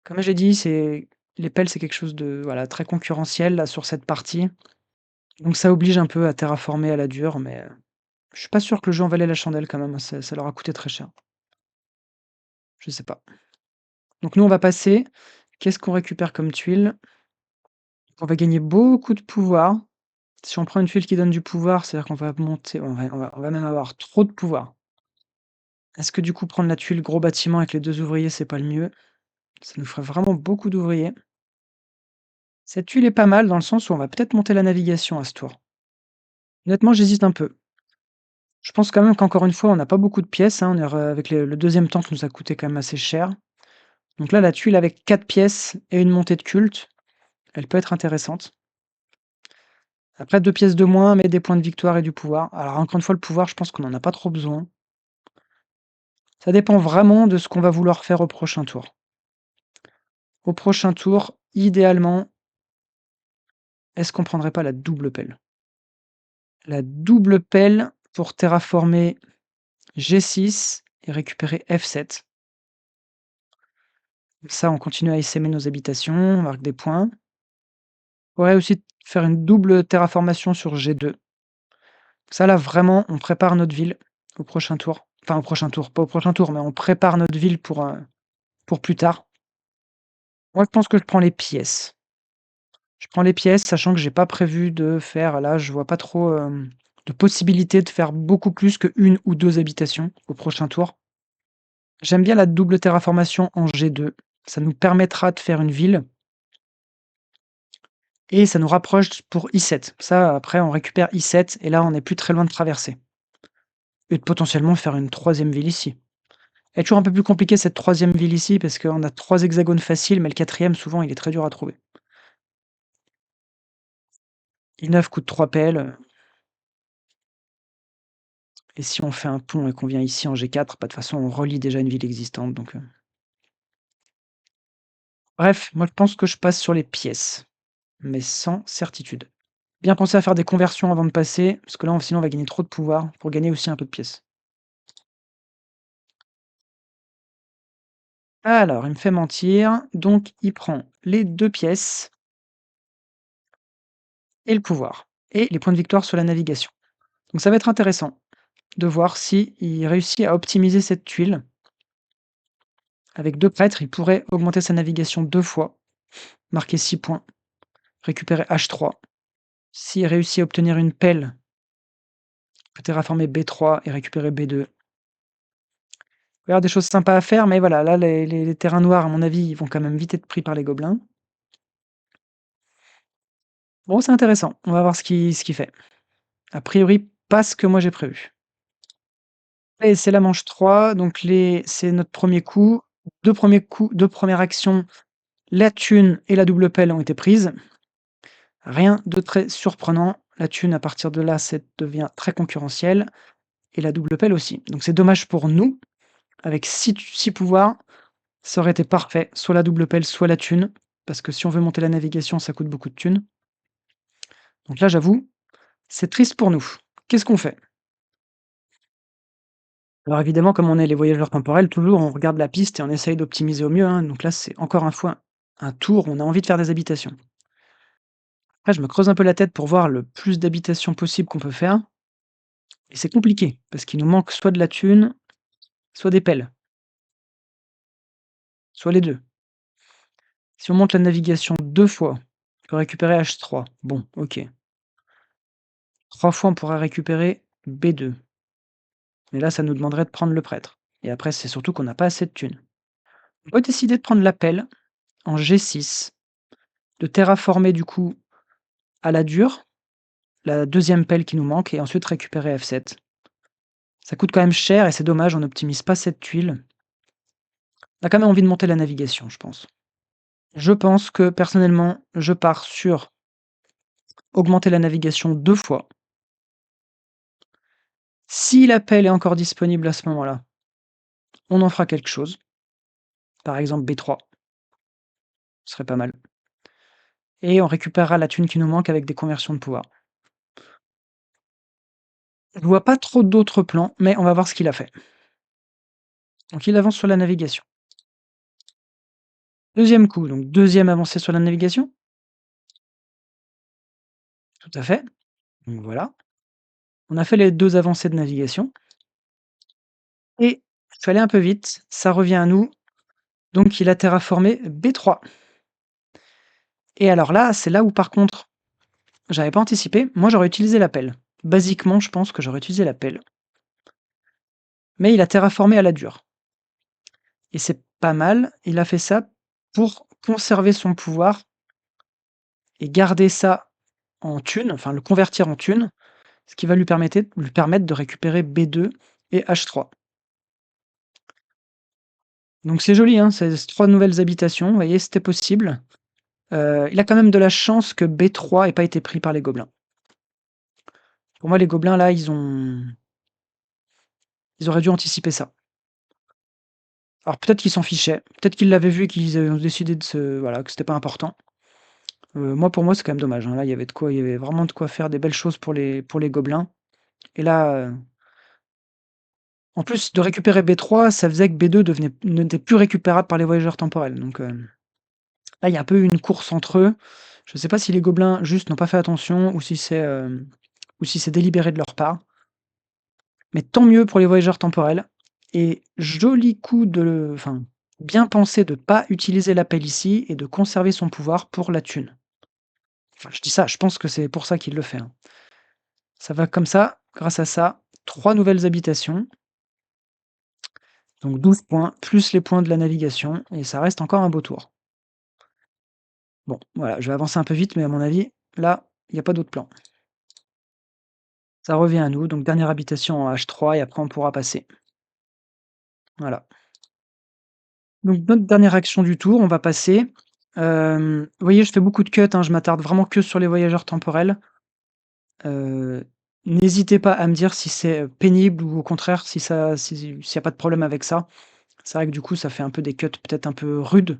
S1: Comme j'ai dit, c'est les pelles, c'est quelque chose de, voilà, très concurrentiel là sur cette partie. Donc ça oblige un peu à terraformer à la dure, mais, je suis pas sûr que le jeu en valait la chandelle quand même, hein, ça leur a coûté très cher. Je sais pas. Donc nous, on va passer. Qu'est-ce qu'on récupère comme tuile? On va gagner beaucoup de pouvoir. Si on prend une tuile qui donne du pouvoir, c'est-à-dire qu'on va monter, on va même avoir trop de pouvoir. Est-ce que du coup prendre la tuile gros bâtiment avec les 2 ouvriers, c'est pas le mieux? Ça nous ferait vraiment beaucoup d'ouvriers. Cette tuile est pas mal dans le sens où on va peut-être monter la navigation à ce tour. Honnêtement, j'hésite un peu. Je pense quand même qu'encore une fois, on n'a pas beaucoup de pièces, hein, on est re avec le 2e temple nous a coûté quand même assez cher. Donc là, la tuile avec 4 pièces et une montée de culte, elle peut être intéressante. Après 2 pièces de moins, mais des points de victoire et du pouvoir. Alors encore une fois, le pouvoir, je pense qu'on en a pas trop besoin. Ça dépend vraiment de ce qu'on va vouloir faire au prochain tour. Au prochain tour, idéalement, est-ce qu'on prendrait pas la double pelle? La double pelle pour terraformer G6 et récupérer F7. Comme ça, on continue à essaimer nos habitations, on marque des points. On pourrait aussi faire une double terraformation sur G2. Ça, là, vraiment, on prépare notre ville au prochain tour. Enfin, au prochain tour, pas au prochain tour, mais on prépare notre ville pour plus tard. Moi, je pense que je prends les pièces. Je prends les pièces, sachant que j'ai pas prévu de faire là, je vois pas trop, de possibilité de faire beaucoup plus qu'1 ou 2 habitations au prochain tour. J'aime bien la double terraformation en G2. Ça nous permettra de faire une ville et ça nous rapproche pour I7. Ça, après, on récupère I7 et là, on n'est plus très loin de traverser et de potentiellement faire une troisième ville ici. Elle est toujours un peu plus compliquée cette troisième ville ici parce qu'on a 3 hexagones faciles, mais le quatrième souvent, il est très dur à trouver. I9 coûte 3 PL, et si on fait un pont et qu'on vient ici en G4, bah, de toute façon, on relie déjà une ville existante, donc bref, moi, je pense que je passe sur les pièces, mais sans certitude. Bien penser à faire des conversions avant de passer, parce que là, sinon, on va gagner trop de pouvoir pour gagner aussi un peu de pièces. Alors, il me fait mentir, donc il prend les 2 pièces et le pouvoir et les points de victoire sur la navigation. Donc ça va être intéressant de voir si il réussit à optimiser cette tuile. Avec 2 prêtres, il pourrait augmenter sa navigation 2 fois, marquer 6 points, récupérer H3. S'il réussit à obtenir une pelle, il peut terraformer B3 et récupérer B2. Il va y avoir des choses sympas à faire, mais voilà, là, les terrains noirs, à mon avis, ils vont quand même vite être pris par les gobelins. Bon, c'est intéressant, on va voir ce qu'il fait. A priori, pas ce que moi j'ai prévu. Et c'est la manche 3, donc c'est notre premier coup. 2 premiers coups, 2 premières actions, la thune et la double pelle ont été prises. Rien de très surprenant. La thune, à partir de là, ça devient très concurrentiel et la double pelle aussi. Donc c'est dommage pour nous. Avec 6 pouvoirs, ça aurait été parfait. Soit la double pelle, soit la thune. Parce que si on veut monter la navigation, ça coûte beaucoup de thunes. Donc là, j'avoue, c'est triste pour nous. Qu'est-ce qu'on fait? Alors évidemment, comme on est les voyageurs temporels, toujours on regarde la piste et on essaye d'optimiser au mieux, hein. Donc là, c'est encore une fois un tour où on a envie de faire des habitations. Après, je me creuse un peu la tête pour voir le plus d'habitations possible qu'on peut faire. Et c'est compliqué, parce qu'il nous manque soit de la thune, soit des pelles, soit les 2. Si on monte la navigation 2 fois, on peut récupérer H3. Bon, OK. 3 fois, on pourra récupérer B2. Mais là, ça nous demanderait de prendre le prêtre. Et après, c'est surtout qu'on n'a pas assez de thunes. On peut décider de prendre la pelle en G6, de terraformer du coup à la dure, la deuxième pelle qui nous manque et ensuite récupérer F7. Ça coûte quand même cher et c'est dommage, on n'optimise pas cette tuile. On a quand même envie de monter la navigation, je pense. Je pense que personnellement, je pars sur augmenter la navigation 2 fois. Si la pelle est encore disponible à ce moment-là, on en fera quelque chose. Par exemple B3, ce serait pas mal. Et on récupérera la thune qui nous manque avec des conversions de pouvoir. Je vois pas trop d'autres plans, mais on va voir ce qu'il a fait. Donc il avance sur la navigation. Deuxième coup, donc deuxième avancée sur la navigation. Tout à fait. Donc voilà. On a fait les 2 avancées de navigation et je suis allé un peu vite, ça revient à nous, donc il a terraformé B3 et alors là, c'est là où par contre, j'avais pas anticipé. Moi, j'aurais utilisé la pelle. Basiquement, je pense que j'aurais utilisé la pelle. Mais il a terraformé à la dure et c'est pas mal. Il a fait ça pour conserver son pouvoir et garder ça en thune, enfin le convertir en thune, ce qui va lui permettre de récupérer B2 et H3. Donc c'est joli, hein, c'est 3 nouvelles habitations, vous voyez, c'était possible. Il a quand même de la chance que B3 ait pas été pris par les gobelins. Pour moi, les gobelins, là, ils auraient dû anticiper ça. Alors peut-être qu'ils s'en fichaient, peut-être qu'ils l'avaient vu et qu'ils ont décidé voilà, que c'était pas important. Moi, pour moi, c'est quand même dommage, hein. Là, il y avait vraiment de quoi faire des belles choses pour les gobelins et là, en plus de récupérer B3, ça faisait que B2 n'était plus récupérable par les voyageurs temporels, donc là, il y a un peu une course entre eux. Je sais pas si les gobelins, juste, n'ont pas fait attention ou si c'est délibéré de leur part. Mais tant mieux pour les voyageurs temporels et joli coup enfin, bien pensé de pas utiliser l'appel ici et de conserver son pouvoir pour la thune. Enfin, je dis ça, je pense que c'est pour ça qu'il le fait, hein. Ça va comme ça, grâce à ça, 3 nouvelles habitations, donc 12 points, plus les points de la navigation et ça reste encore un beau tour. Bon, voilà, je vais avancer un peu vite, mais à mon avis, là, il y a pas d'autre plan. Ça revient à nous, donc dernière habitation en H3 et après on pourra passer. Voilà. Donc notre dernière action du tour, on va passer. Vous voyez, je fais beaucoup de cuts, hein, je m'attarde vraiment que sur les voyageurs temporels. Heu, N'hésitez pas à me dire si c'est, pénible ou au contraire s'il y a pas de problème avec ça. C'est vrai que du coup, ça fait un peu des cuts peut-être un peu rudes,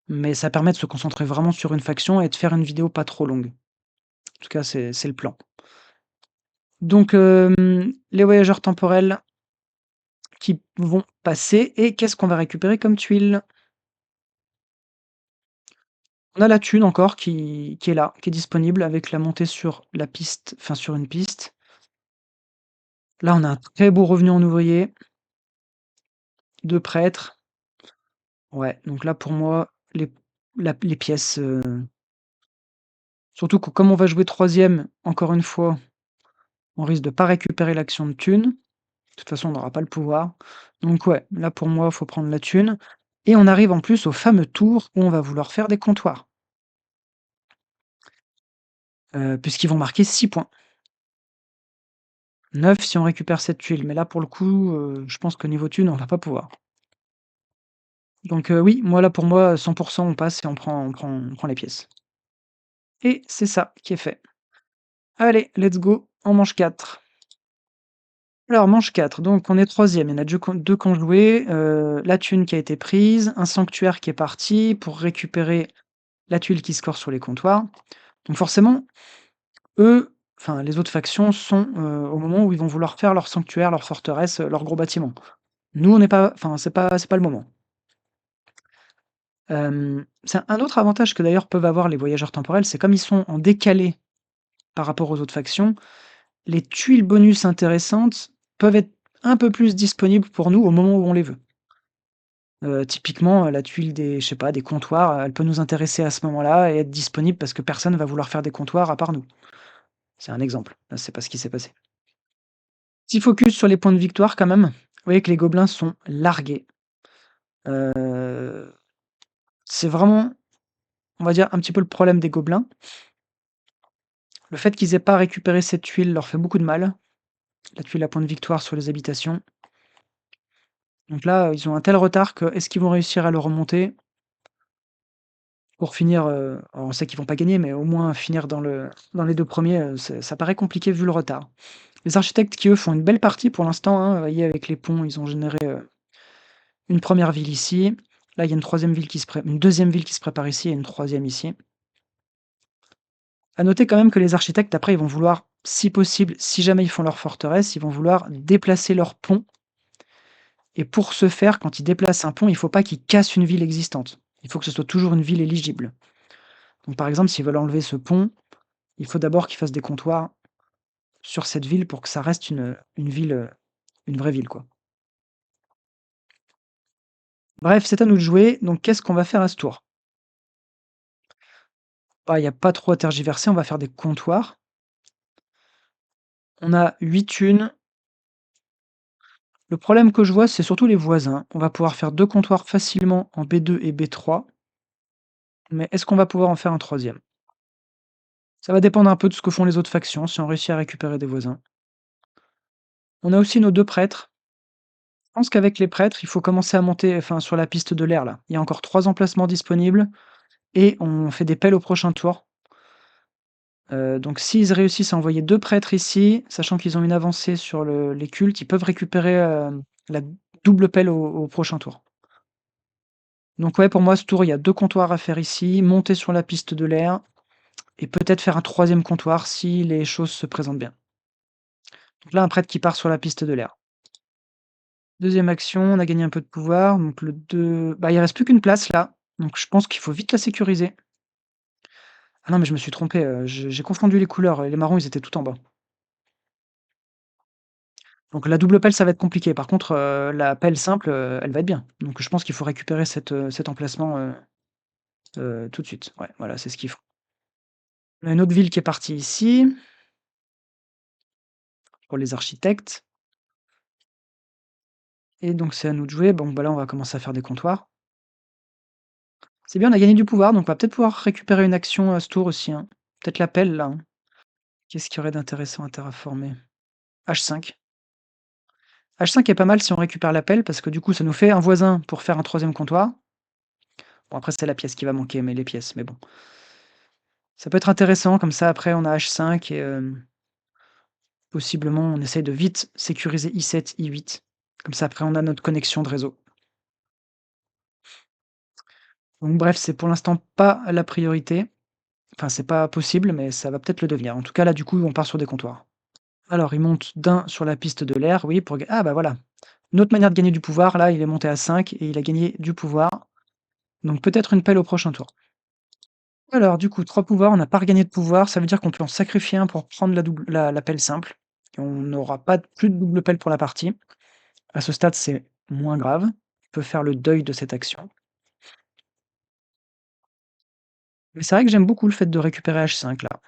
S1: mais ça permet de se concentrer vraiment sur une faction et de faire une vidéo pas trop longue. En tout cas, c'est le plan. Donc les voyageurs temporels qui vont passer et qu'est-ce qu'on va récupérer comme tuile? On a la thune encore qui est là, qui est disponible avec la montée sur la piste, enfin sur une piste. Là, on a un très beau revenu en ouvrier, 2 prêtres. Ouais, donc là pour moi, les pièces, surtout que comme on va jouer troisième, encore une fois, on risque de pas récupérer l'action de thune. De toute façon, on n'aura pas le pouvoir. Donc ouais, là pour moi, il faut prendre la thune et on arrive en plus au fameux tour où on va vouloir faire des comptoirs, puisqu'ils vont marquer 6 points. 9 si on récupère cette tuile, mais là pour le coup, je pense que niveau thune, on va pas pouvoir. Donc oui, moi là pour moi, 100 on passe et on prend les pièces. Et c'est ça qui est fait. Allez, let's go, en manche 4. Alors manche 4, donc on est troisième. Il y en a 2 qui ont joué, la thune qui a été prise, un sanctuaire qui est parti pour récupérer la tuile qui score sur les comptoirs. Donc forcément, eux, enfin les autres factions sont, au moment où ils vont vouloir faire leur sanctuaire, leur forteresse, leurs gros bâtiments. Nous, on n'est pas enfin c'est pas le moment. C'est un autre avantage que d'ailleurs peuvent avoir les voyageurs temporels, c'est comme ils sont en décalé par rapport aux autres factions, les tuiles bonus intéressantes peuvent être un peu plus disponibles pour nous au moment où on les veut. Typiquement, la tuile des je sais pas, des comptoirs, elle peut nous intéresser à ce moment-là et être disponible parce que personne va vouloir faire des comptoirs à part nous. C'est un exemple, là, c'est pas ce qui s'est passé. Petit focus sur les points de victoire quand même. Vous voyez que les gobelins sont largués. Heu, c'est vraiment, on va dire, un petit peu le problème des gobelins. Le fait qu'ils aient pas récupéré cette tuile leur fait beaucoup de mal. La tuile à point de victoire sur les habitations. Donc là, ils ont un tel retard que est-ce qu'ils vont réussir à le remonter? Pour finir, alors on sait qu'ils vont pas gagner, mais au moins finir dans les 2 premiers, ça paraît compliqué vu le retard. Les architectes qui, eux, font une belle partie pour l'instant, hein. Vous voyez avec les ponts, ils ont généré, une première ville ici. Là, il y a une deuxième ville qui se prépare ici et une troisième ici. À noter quand même que les architectes après, ils vont vouloir, si possible, si jamais ils font leur forteresse, ils vont vouloir déplacer leur pont et pour ce faire, quand ils déplacent un pont, il faut pas qu'ils cassent une ville existante. Il faut que ce soit toujours une ville éligible. Donc par exemple, s'ils veulent enlever ce pont, il faut d'abord qu'ils fassent des comptoirs sur cette ville pour que ça reste une ville, une vraie ville, quoi. Bref, c'est à nous de jouer, donc qu'est-ce qu'on va faire à ce tour? Bah, il y a pas trop à tergiverser, on va faire des comptoirs. On a 8 thunes. Le problème que je vois, c'est surtout les voisins. On va pouvoir faire 2 comptoirs facilement en B2 et B3, mais est-ce qu'on va pouvoir en faire un troisième? Ça va dépendre un peu de ce que font les autres factions, si on réussit à récupérer des voisins. On a aussi nos 2 prêtres. Je pense qu'avec les prêtres, il faut commencer à monter enfin sur la piste de l'air là. Il y a encore 3 emplacements disponibles et on fait des pelles au prochain tour. Donc s'ils réussissent à envoyer 2 prêtres ici, sachant qu'ils ont une avancée sur les cultes, ils peuvent récupérer, la double pelle au prochain tour. Donc ouais, pour moi, ce tour, il y a 2 comptoirs à faire ici, monter sur la piste de l'air et peut-être faire un troisième comptoir si les choses se présentent bien. Donc là, un prêtre qui part sur la piste de l'air. Deuxième action, on a gagné un peu de pouvoir, donc le 2. Bah, il reste plus qu'une place là, donc je pense qu'il faut vite la sécuriser. Ah non, mais je me suis trompé, j'ai confondu les couleurs, les marrons, ils étaient tout en bas. Donc la double pelle, ça va être compliqué. Par contre, la pelle simple, elle va être bien. Donc je pense qu'il faut récupérer cet emplacement, tout de suite. Ouais, voilà, c'est ce qu'il faut. On a une autre ville qui est partie ici, pour les architectes et donc c'est à nous de jouer. Bon, bah, là, on va commencer à faire des comptoirs. C'est bien, on a gagné du pouvoir, donc on va peut-être pouvoir récupérer une action à ce tour aussi, hein. Peut-être la pelle là, hein. Qu'est-ce qu'il y aurait d'intéressant à terraformer? H5. H5 est pas mal si on récupère la pelle parce que du coup, ça nous fait un voisin pour faire un troisième comptoir. Bon, après, c'est la pièce qui va manquer, mais les pièces, mais bon. Ça peut être intéressant, comme ça, après, on a H5 et possiblement, on essaye de vite sécuriser I7, I8. Comme ça, après, on a notre connexion de réseau. Donc bref, c'est pour l'instant pas la priorité. Enfin, c'est pas possible, mais ça va peut-être le devenir. En tout cas, là, du coup, on part sur des comptoirs. Alors, il monte d'un sur la piste de l'air, oui, pour ah bah, voilà. Une autre manière de gagner du pouvoir, là, il est monté à 5 et il a gagné du pouvoir. Donc peut-être une pelle au prochain tour. Alors du coup, 3 pouvoirs, on n'a pas regagné de pouvoir, ça veut dire qu'on peut en sacrifier un pour prendre la pelle simple. Et on n'aura pas plus de double pelle pour la partie. À ce stade, c'est moins grave. On peut faire le deuil de cette action. Mais c'est vrai que j'aime beaucoup le fait de récupérer H5 là.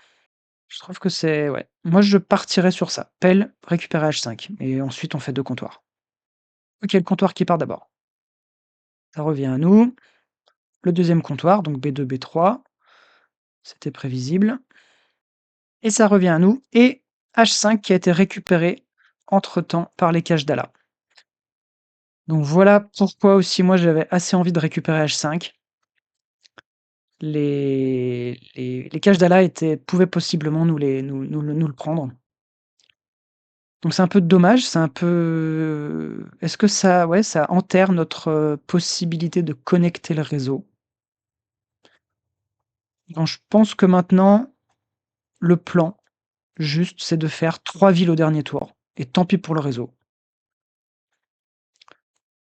S1: Je trouve que c'est ouais. Moi je partirais sur ça. Pelle, récupérer H5 et ensuite on fait 2 comptoirs. OK, le comptoir qui part d'abord. Ça revient à nous. Le deuxième comptoir, donc B2, B3, c'était prévisible. Et ça revient à nous et H5 qui a été récupéré entre-temps par les caches d'Ala. Donc voilà pourquoi aussi moi j'avais assez envie de récupérer H5. Les caches d'Ala pouvaient possiblement nous le prendre. Donc c'est un peu dommage, c'est un peu est-ce que ça ouais, ça enterre notre, possibilité de connecter le réseau? Donc je pense que maintenant, le plan, juste, c'est de faire 3 villes au dernier tour et tant pis pour le réseau.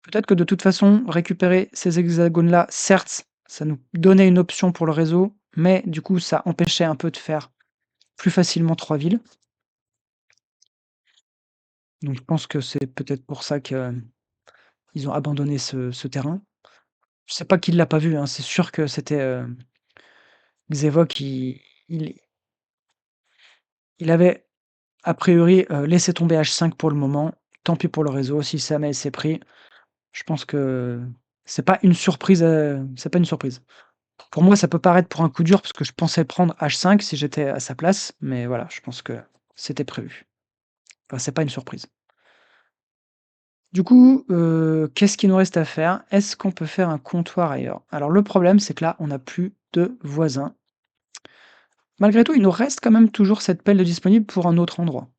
S1: Peut-être que de toute façon, récupérer ces hexagones-là, certes, ça nous donnait une option pour le réseau, mais du coup, ça empêchait un peu de faire plus facilement 3 villes. Donc je pense que c'est peut-être pour ça qu'ils ont abandonné ce terrain. Je sais pas qui l'a pas vu, hein, c'est sûr que c'était, Xevox, il il avait a priori, laissé tomber H5 pour le moment. Tant pis pour le réseau, si jamais c'est pris, je pense que c'est pas une surprise, c'est pas une surprise. Pour moi, ça peut paraître pour un coup dur parce que je pensais prendre H5 si j'étais à sa place, mais voilà, je pense que c'était prévu. Enfin, c'est pas une surprise. Du coup, qu'est-ce qu'il nous reste à faire? Est-ce qu'on peut faire un comptoir ailleurs? Alors le problème, c'est que là, on n'a plus de voisins. Malgré tout, il nous reste quand même toujours cette pelle de disponible pour un autre endroit.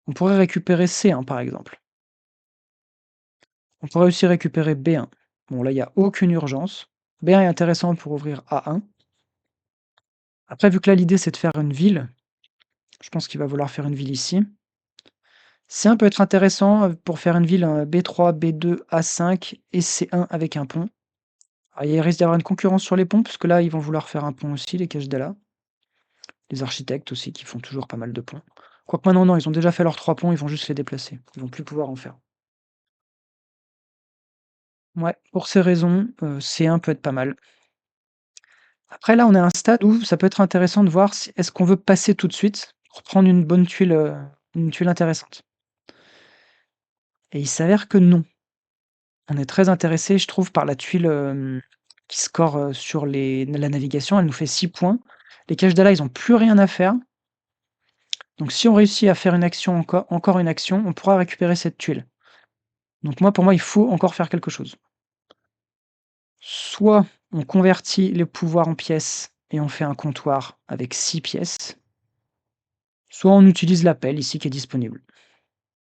S1: On pourrait récupérer C1 par exemple. On pourrait aussi récupérer B1. Bon là, il y a aucune urgence. B1 est intéressant pour ouvrir A1. Après, vu que là, l'idée, c'est de faire une ville, je pense qu'il va vouloir faire une ville ici. C1 peut être intéressant, pour faire une ville, B3, B2, A5 et C1 avec un pont. Ah, il risque d'y avoir une concurrence sur les ponts, parce que là, ils vont vouloir faire un pont aussi, les Cache-Dalla. Les architectes aussi, qui font toujours pas mal de ponts. Quoique maintenant, non, ils ont déjà fait leurs 3 ponts, ils vont juste les déplacer. Ils vont plus pouvoir en faire. Ouais, pour ces raisons, C1 peut être pas mal. Après là, on est à un stade où ça peut être intéressant de voir si est-ce qu'on veut passer tout de suite pour prendre une tuile intéressante? Et il s'avère que non. On est très intéressé, je trouve, par la tuile, qui score, sur la navigation. Elle nous fait 6 points. Les Cache-Dalla, ils ont plus rien à faire. Donc si on réussit à faire une action encore une action, on pourra récupérer cette tuile. Donc moi, pour moi, il faut encore faire quelque chose. Soit on convertit les pouvoirs en pièces et on fait un comptoir avec 6 pièces, soit on utilise l'appel ici qui est disponible.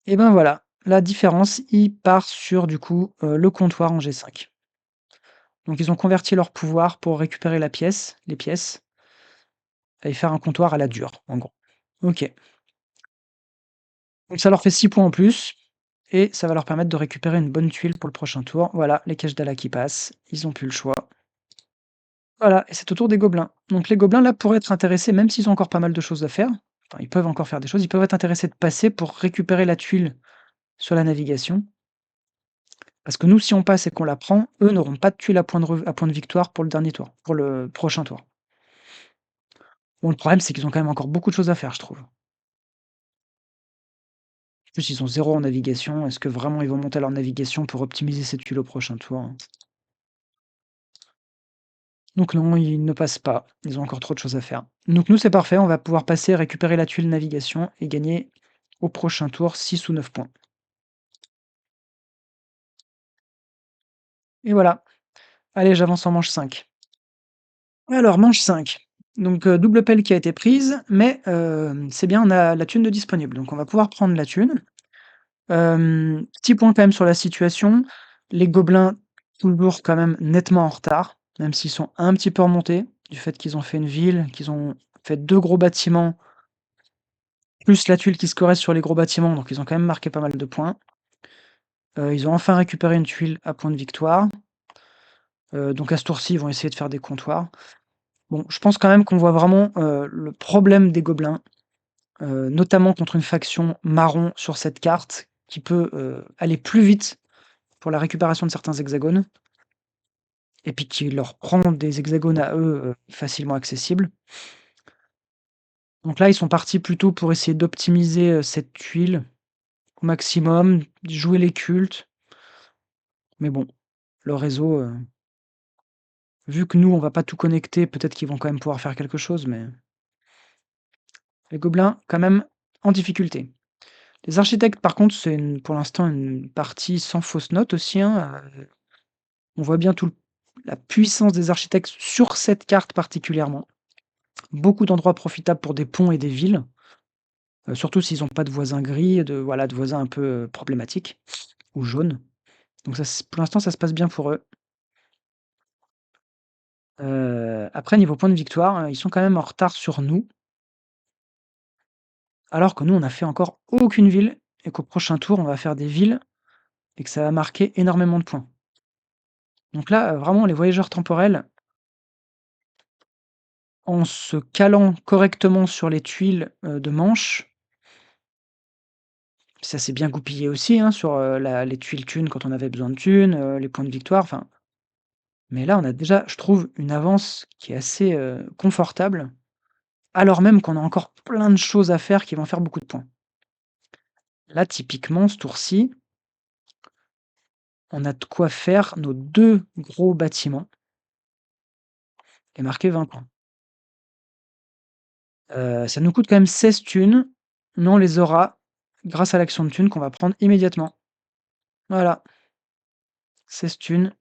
S1: Et ben voilà, la différence, il part sur du coup, le comptoir en G5. Donc ils ont converti leur pouvoir pour récupérer les pièces et faire un comptoir à la dure, en gros. OK. Donc ça leur fait 6 points en plus et ça va leur permettre de récupérer une bonne tuile pour le prochain tour. Voilà, les Cache-Dalla qui passent, ils ont plus le choix. Voilà, et c'est au tour des gobelins. Donc les gobelins là pourraient être intéressés, même s'ils ont encore pas mal de choses à faire, enfin ils peuvent encore faire des choses, ils peuvent être intéressés de passer pour récupérer la tuile sur la navigation. Parce que nous, si on passe et qu'on la prend, eux n'auront pas de tuile à point de victoire pour le dernier tour, pour le prochain tour. Bon, le problème, c'est qu'ils ont quand même encore beaucoup de choses à faire, je trouve. En plus, ils ont zéro en navigation. Est-ce que vraiment ils vont monter leur navigation pour optimiser cette tuile au prochain tour, hein? Donc non, ils ne passent pas. Ils ont encore trop de choses à faire. Donc nous, c'est parfait. On va pouvoir passer, récupérer la tuile navigation et gagner au prochain tour 6 ou 9 points. Et voilà. Allez, j'avance en manche 5. Alors, manche 5. Donc, double pelle qui a été prise, mais c'est bien, on a la thune de disponible. Donc on va pouvoir prendre la thune. Petit point quand même sur la situation, les gobelins, toujours quand même nettement en retard, même s'ils sont un petit peu remontés, du fait qu'ils ont fait une ville, qu'ils ont fait 2 gros bâtiments, plus la tuile qui scorait sur les gros bâtiments, donc ils ont quand même marqué pas mal de points. Ils ont enfin récupéré une tuile à point de victoire, donc à ce tour-ci, ils vont essayer de faire des comptoirs. Bon, je pense quand même qu'on voit vraiment, le problème des gobelins, notamment contre une faction marron sur cette carte, qui peut, aller plus vite pour la récupération de certains hexagones et puis qui leur prend des hexagones à eux, facilement accessibles. Donc là, ils sont partis plutôt pour essayer d'optimiser, cette tuile au maximum, jouer les cultes. Mais bon, le réseau, vu que nous, on va pas tout connecter, peut-être qu'ils vont quand même pouvoir faire quelque chose, mais les gobelins, quand même, en difficulté. Les architectes, par contre, c'est pour l'instant une partie sans fausse note aussi, hein, on voit bien la puissance des architectes sur cette carte particulièrement. Beaucoup d'endroits profitables pour des ponts et des villes, surtout s'ils ont pas de voisins gris, voilà, de voisins un peu, problématiques ou jaunes. Donc ça pour l'instant, ça se passe bien pour eux. Après niveau point de victoire, ils sont quand même en retard sur nous, alors que nous, on n'a fait encore aucune ville et qu'au prochain tour, on va faire des villes et que ça va marquer énormément de points. Donc là, vraiment les voyageurs temporels, en se calant correctement sur les tuiles, de manche, ça s'est bien goupillé aussi, hein, sur, la les tuiles thunes quand on avait besoin de thunes, les points de victoire, enfin, mais là, on a déjà, je trouve, une avance qui est assez, confortable, alors même qu'on a encore plein de choses à faire qui vont faire beaucoup de points. Là, typiquement, ce tour-ci, on a de quoi faire nos 2 gros bâtiments. et marqué 20 points. Ça nous coûte quand même 16 thunes, mais on les aura grâce à l'action de thune qu'on va prendre immédiatement. Voilà, 16 thunes,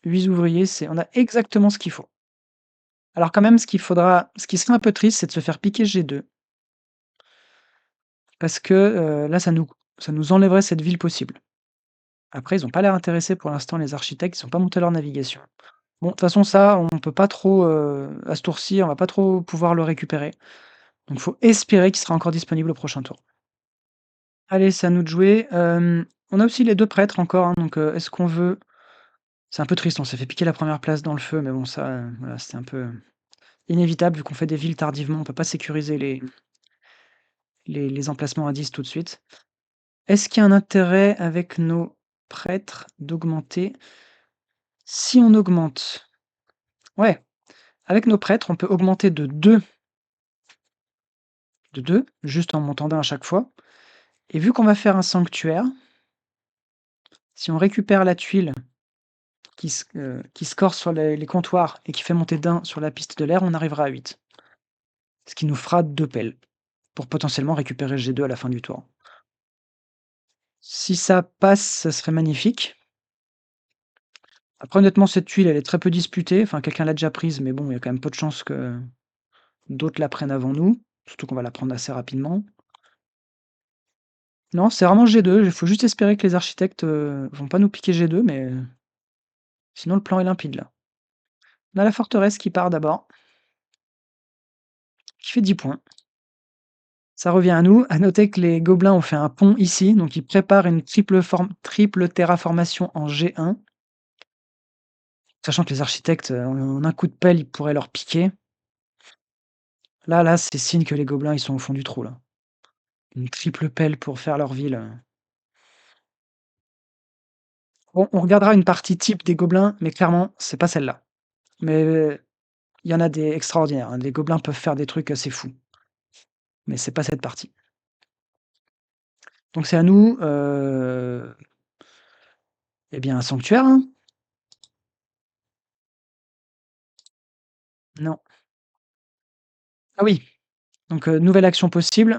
S1: 8 ouvriers, c'est on a exactement ce qu'il faut. Alors quand même, ce qui serait un peu triste, c'est de se faire piquer G2 parce que, là, ça nous enlèverait cette ville possible. Après, ils ont pas l'air intéressés pour l'instant, les architectes, ils ont pas monté leur navigation. Bon, de toute façon, ça, on peut pas trop, à ce tour-ci, on va pas trop pouvoir le récupérer. Donc faut espérer qu'il sera encore disponible au prochain tour. Allez, c'est à nous de jouer. On a aussi les 2 prêtres encore, hein, donc est-ce qu'on veut c'est un peu triste, on s'est fait piquer la première place dans le feu, mais bon ça, voilà, c'était un peu inévitable vu qu'on fait des villes tardivement, on peut pas sécuriser les emplacements à 10 tout de suite. Est-ce qu'il y a un intérêt avec nos prêtres d'augmenter? Si on augmente ouais, avec nos prêtres, on peut augmenter de 2 juste en montant d'1 à chaque fois et vu qu'on va faire un sanctuaire, si on récupère la tuile qui score sur les comptoirs et qui fait monter d'1 sur la piste de l'air, on arrivera à 8. Ce qui nous fera 2 pelles, pour potentiellement récupérer G2 à la fin du tour. Si ça passe, ça serait magnifique. Après honnêtement, cette tuile, elle est très peu disputée, enfin quelqu'un l'a déjà prise, mais bon, il y a quand même peu de chances que d'autres la prennent avant nous, surtout qu'on va la prendre assez rapidement. Non, c'est vraiment G2, il faut juste espérer que les architectes, vont pas nous piquer G2, mais sinon le plan est limpide là. On a la forteresse qui part d'abord, qui fait 10 points. Ça revient à nous. À noter que les gobelins ont fait un pont ici, donc ils préparent une triple terraformation en G1. Sachant que les architectes, en un coup de pelle, ils pourraient leur piquer. Là, c'est signe que les gobelins, ils sont au fond du trou, là. Une triple pelle pour faire leur ville. On regardera une partie type des gobelins, mais clairement, c'est pas celle-là. Mais il y en a des extraordinaires, hein. Les gobelins peuvent faire des trucs assez fous, mais c'est pas cette partie. Donc c'est à nous, eh bien un sanctuaire, hein? Non. Ah oui! Donc, nouvelle action possible,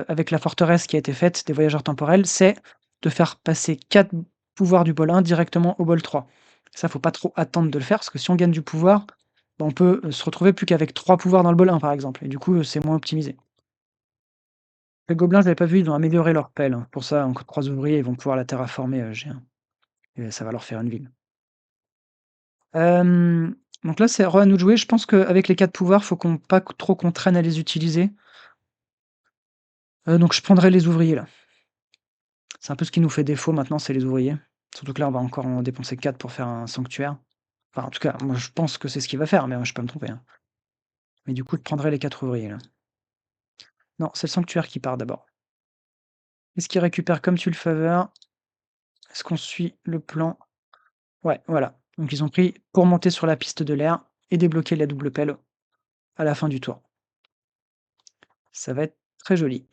S1: avec la forteresse qui a été faite des voyageurs temporels, c'est de faire passer 4 pouvoirs du bol 1 directement au bol 3. Ça, faut pas trop attendre de le faire, parce que si on gagne du pouvoir, bah, on peut, se retrouver plus qu'avec 3 pouvoirs dans le bol 1 par exemple et du coup, c'est moins optimisé. Les gobelins, je l'avais pas vu, ils ont amélioré leur pelle, hein. Pour ça, encore 3 ouvriers, ils vont pouvoir la terraformer, G1 et ça va leur faire une ville. Donc là, c'est re à nous de jouer. Je pense qu'avec les 4 pouvoirs, faut qu'on pas trop qu'on traîne à les utiliser. Donc je prendrai les ouvriers là. C'est un peu ce qui nous fait défaut maintenant, c'est les ouvriers. Surtout que là, on va encore en dépenser 4 pour faire un sanctuaire. Enfin, en tout cas, moi, je pense que c'est ce qu'il va faire, mais je peux me tromper, hein. Mais du coup, je prendrai les 4 ouvriers, là. Non, c'est le sanctuaire qui part d'abord. Est-ce qu'il récupère comme tu le faveur? Est-ce qu'on suit le plan? Ouais, voilà. Donc ils ont pris pour monter sur la piste de l'air et débloquer la double pelle à la fin du tour. Ça va être très joli.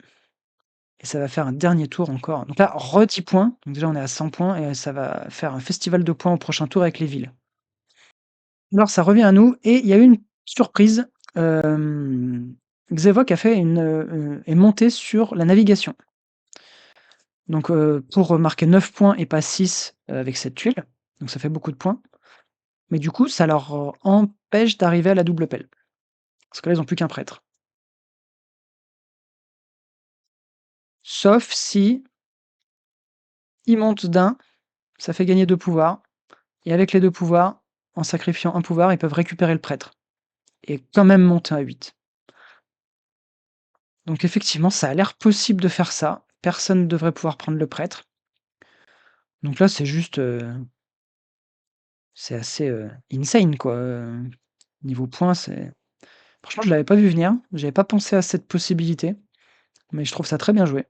S1: Et ça va faire un dernier tour encore. Donc là, re 10 points. Donc déjà, on est à 100 points et ça va faire un festival de points au prochain tour avec les villes. Alors ça revient à nous et il y a eu une surprise, Xevox a fait est monté sur la navigation. Donc, pour marquer 9 points et pas 6 avec cette tuile, donc ça fait beaucoup de points. Mais du coup, ça leur empêche d'arriver à la double pelle. Parce que là, ils ont plus qu'un prêtre. Sauf si ils montent d'1, ça fait gagner 2 pouvoirs et avec les 2 pouvoirs, en sacrifiant un pouvoir, ils peuvent récupérer le prêtre et quand même monter à 8. Donc effectivement, ça a l'air possible de faire ça. Personne ne devrait pouvoir prendre le prêtre. Donc là, c'est juste, c'est assez, insane quoi, niveau points, c'est franchement, je l'avais pas vu venir. J'avais pas pensé à cette possibilité, mais je trouve ça très bien joué.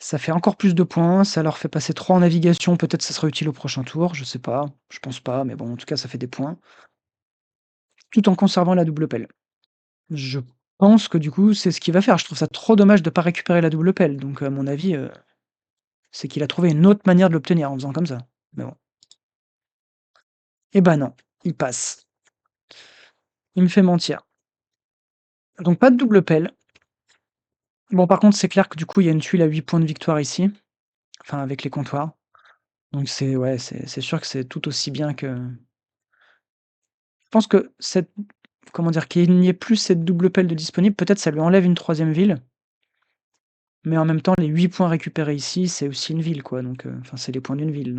S1: Ça fait encore plus de points, ça leur fait passer 3 en navigation, peut-être ça sera utile au prochain tour, je sais pas, je pense pas, mais bon, en tout cas, ça fait des points, tout en conservant la double pelle. Je pense que du coup, c'est ce qu'il va faire. Je trouve ça trop dommage de pas récupérer la double pelle, donc à mon avis, c'est qu'il a trouvé une autre manière de l'obtenir en faisant comme ça. Mais bon. Eh ben non, il passe. il me fait mentir. Donc pas de double pelle. Bon, par contre, c'est clair que du coup, il y a une tuile à 8 points de victoire ici, enfin avec les comptoirs. Donc c'est ouais, c'est sûr que c'est tout aussi bien que je pense que cette comment dire? Qu'il n'y ait plus cette double pelle de disponible, peut-être ça lui enlève une troisième ville, mais en même temps, les 8 points récupérés ici, c'est aussi une ville, quoi, donc enfin, c'est les points d'une ville,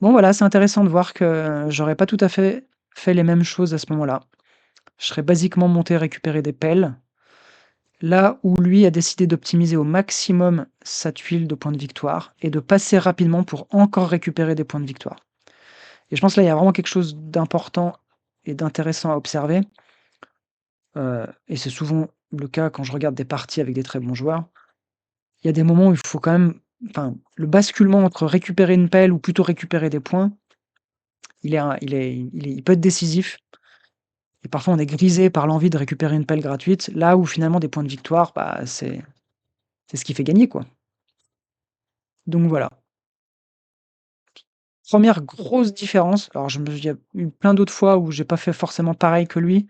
S1: bon voilà, c'est intéressant de voir que j'aurais pas tout à fait les mêmes choses à ce moment-là. Je serais basiquement monté récupérer des pelles, là où lui a décidé d'optimiser au maximum sa tuile de points de victoire et de passer rapidement pour encore récupérer des points de victoire. Et je pense là, il y a vraiment quelque chose d'important et d'intéressant à observer, et c'est souvent le cas quand je regarde des parties avec des très bons joueurs. Il y a des moments où il faut quand même enfin, le basculement entre récupérer une pelle ou plutôt récupérer des points, il peut être décisif et parfois on est grisé par l'envie de récupérer une pelle gratuite, là où finalement des points de victoire, bah, c'est ce qui fait gagner, quoi. Donc voilà. Première grosse différence, alors je me il y a eu plein d'autres fois où j'ai pas fait forcément pareil que lui,